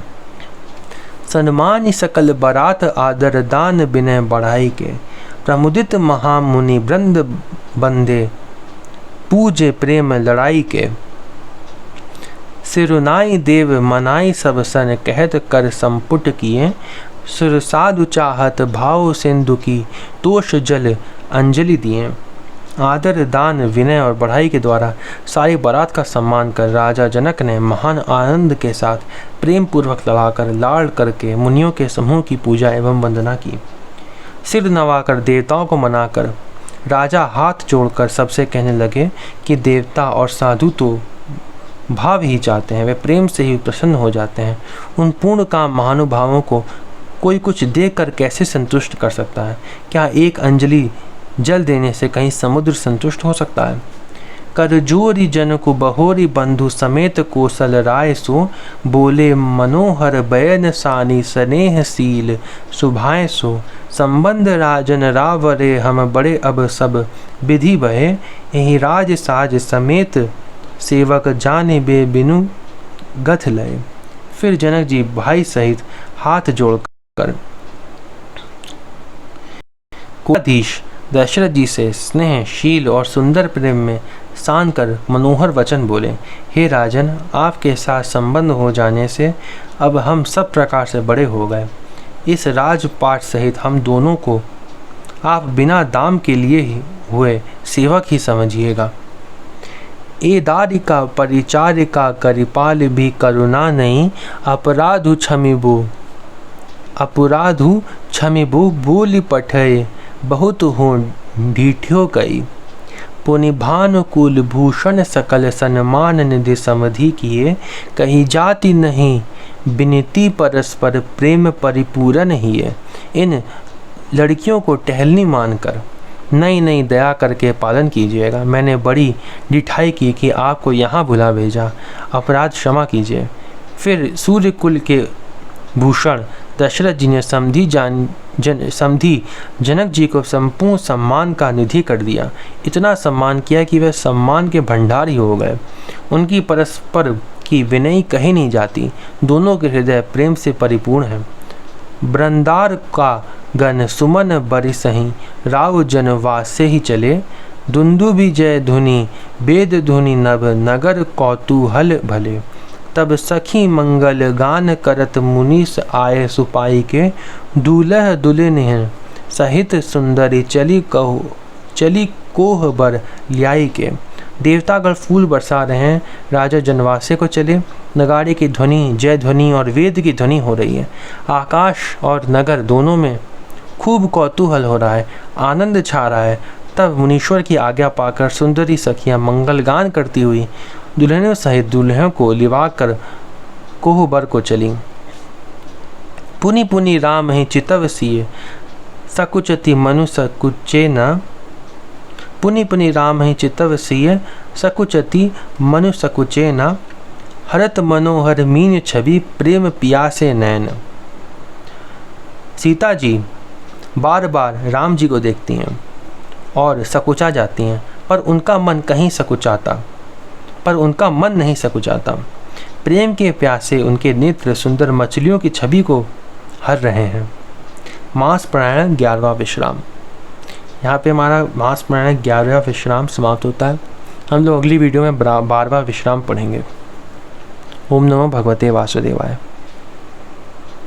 सन्मान सकल बारात आदर दान विनय बढ़ाई के। प्रमुदित महामुनि वृंद बंदे, पूजे प्रेम लड़ाई के। सिरुनाई देव मनाई सब सन, कहत कर संपुट किए। सुर साधु चाहत भाव सिंधु की, तोष जल अंजलि दिए। आदर दान विनय और बढ़ाई के द्वारा सारी बारात का सम्मान कर राजा जनक ने महान आनंद के साथ प्रेम पूर्वक लड़ाकर लाड़ करके मुनियों के समूह की पूजा एवं वंदना की। सिर नवाकर देवताओं को मनाकर राजा हाथ जोड़कर सबसे कहने लगे कि देवता और साधु तो भाव ही चाहते हैं, वे प्रेम से ही प्रसन्न हो जाते हैं। उन पूर्ण काम महानुभावों को कोई कुछ देकर कैसे संतुष्ट कर सकता है? क्या एक अंजलि जल देने से कहीं समुद्र संतुष्ट हो सकता है? कर जोरी जन को बहोरी बंधु समेत कौशल राय सो, बोले मनोहर बयन सानी स्नेहशील सुभाए सो। संबंध राजन रावरे हम बड़े अब सब विधि बहे, यही राज साज समेत सेवक जाने बे बिनु गथ लय। फिर जनक जी भाई सहित हाथ जोड़कर कुलाधीश दशरथ जी से स्नेह, शील और सुंदर प्रेम में सान कर मनोहर वचन बोले, हे राजन, आपके साथ संबंध हो जाने से अब हम सब प्रकार से बड़े हो गए। इस राजपाट सहित हम दोनों को आप बिना दाम के लिए ही हुए सेवक ही समझिएगा। ए दारिका परिचारिका करिपाल भी करुणा नहीं, अपराधु क्षमिबु बोली पठय बहुत हो ढीठ्यो कई। पुनि भानुकूल भूषण सकल सन्मान निधि समधि किए, कहीं जाति नहीं विनती परस्पर प्रेम परिपूरन ही है। इन लड़कियों को टहलनी मानकर नई नई दया करके पालन कीजिएगा। मैंने बड़ी ढिठाई की कि आपको यहाँ बुला भेजा, अपराध क्षमा कीजिए। फिर सूर्य कुल के भूषण दशरथ जी ने समधी जनक जी को संपूर्ण सम्मान का निधि कर दिया। इतना सम्मान किया कि वह सम्मान के भंडारी हो गए। उनकी परस्पर की विनयी कही नहीं जाती। दोनों के हृदय प्रेम से परिपूर्ण हैं। बृंदार का गण सुमन बरिसहीं, राव जनवास से ही चले। दुंदुभि जय धुनि वेद धुनि नभ, नगर कौतूहल भले। तब सखी मंगल गान करत मुनीस आए सुपाई के, दूल्ह दुल्हन सहित सुंदरी चली कोह बर ल्याई के। देवतागण फूल बरसा रहे हैं। राजा जनवासे को चले। नगाड़े की ध्वनि, जय ध्वनि और वेद की ध्वनि हो रही है। आकाश और नगर दोनों में खूब कौतूहल हो रहा है, आनंद छा रहा है। तब मुनीश्वर की आज्ञा पाकर सुंदरी सखियां मंगलगान करती हुई दुल्हनों सहित दुल्हन को लिवाकर कोहबर को चली। पुनि पुनि राम ही चितव सिए, सकुचति मनु सकुचे न। पुनि पुनि राम ही चितव सिए, सकुचति मनु सकुचे न। हरत मनोहर मीन छवि, प्रेम पियासे नैन। सीता जी बार बार राम जी को देखती हैं और सकुचा जाती हैं, पर उनका मन नहीं सकुचाता। प्रेम के प्यासे उनके नेत्र सुंदर मछलियों की छवि को हर रहे हैं। मास प्राणायाम 11वां विश्राम। यहाँ पे हमारा मास प्राणायाम 11वां विश्राम समाप्त होता है। हम लोग अगली वीडियो में 12वां विश्राम पढ़ेंगे। ओम नमो भगवते वासुदेवाय।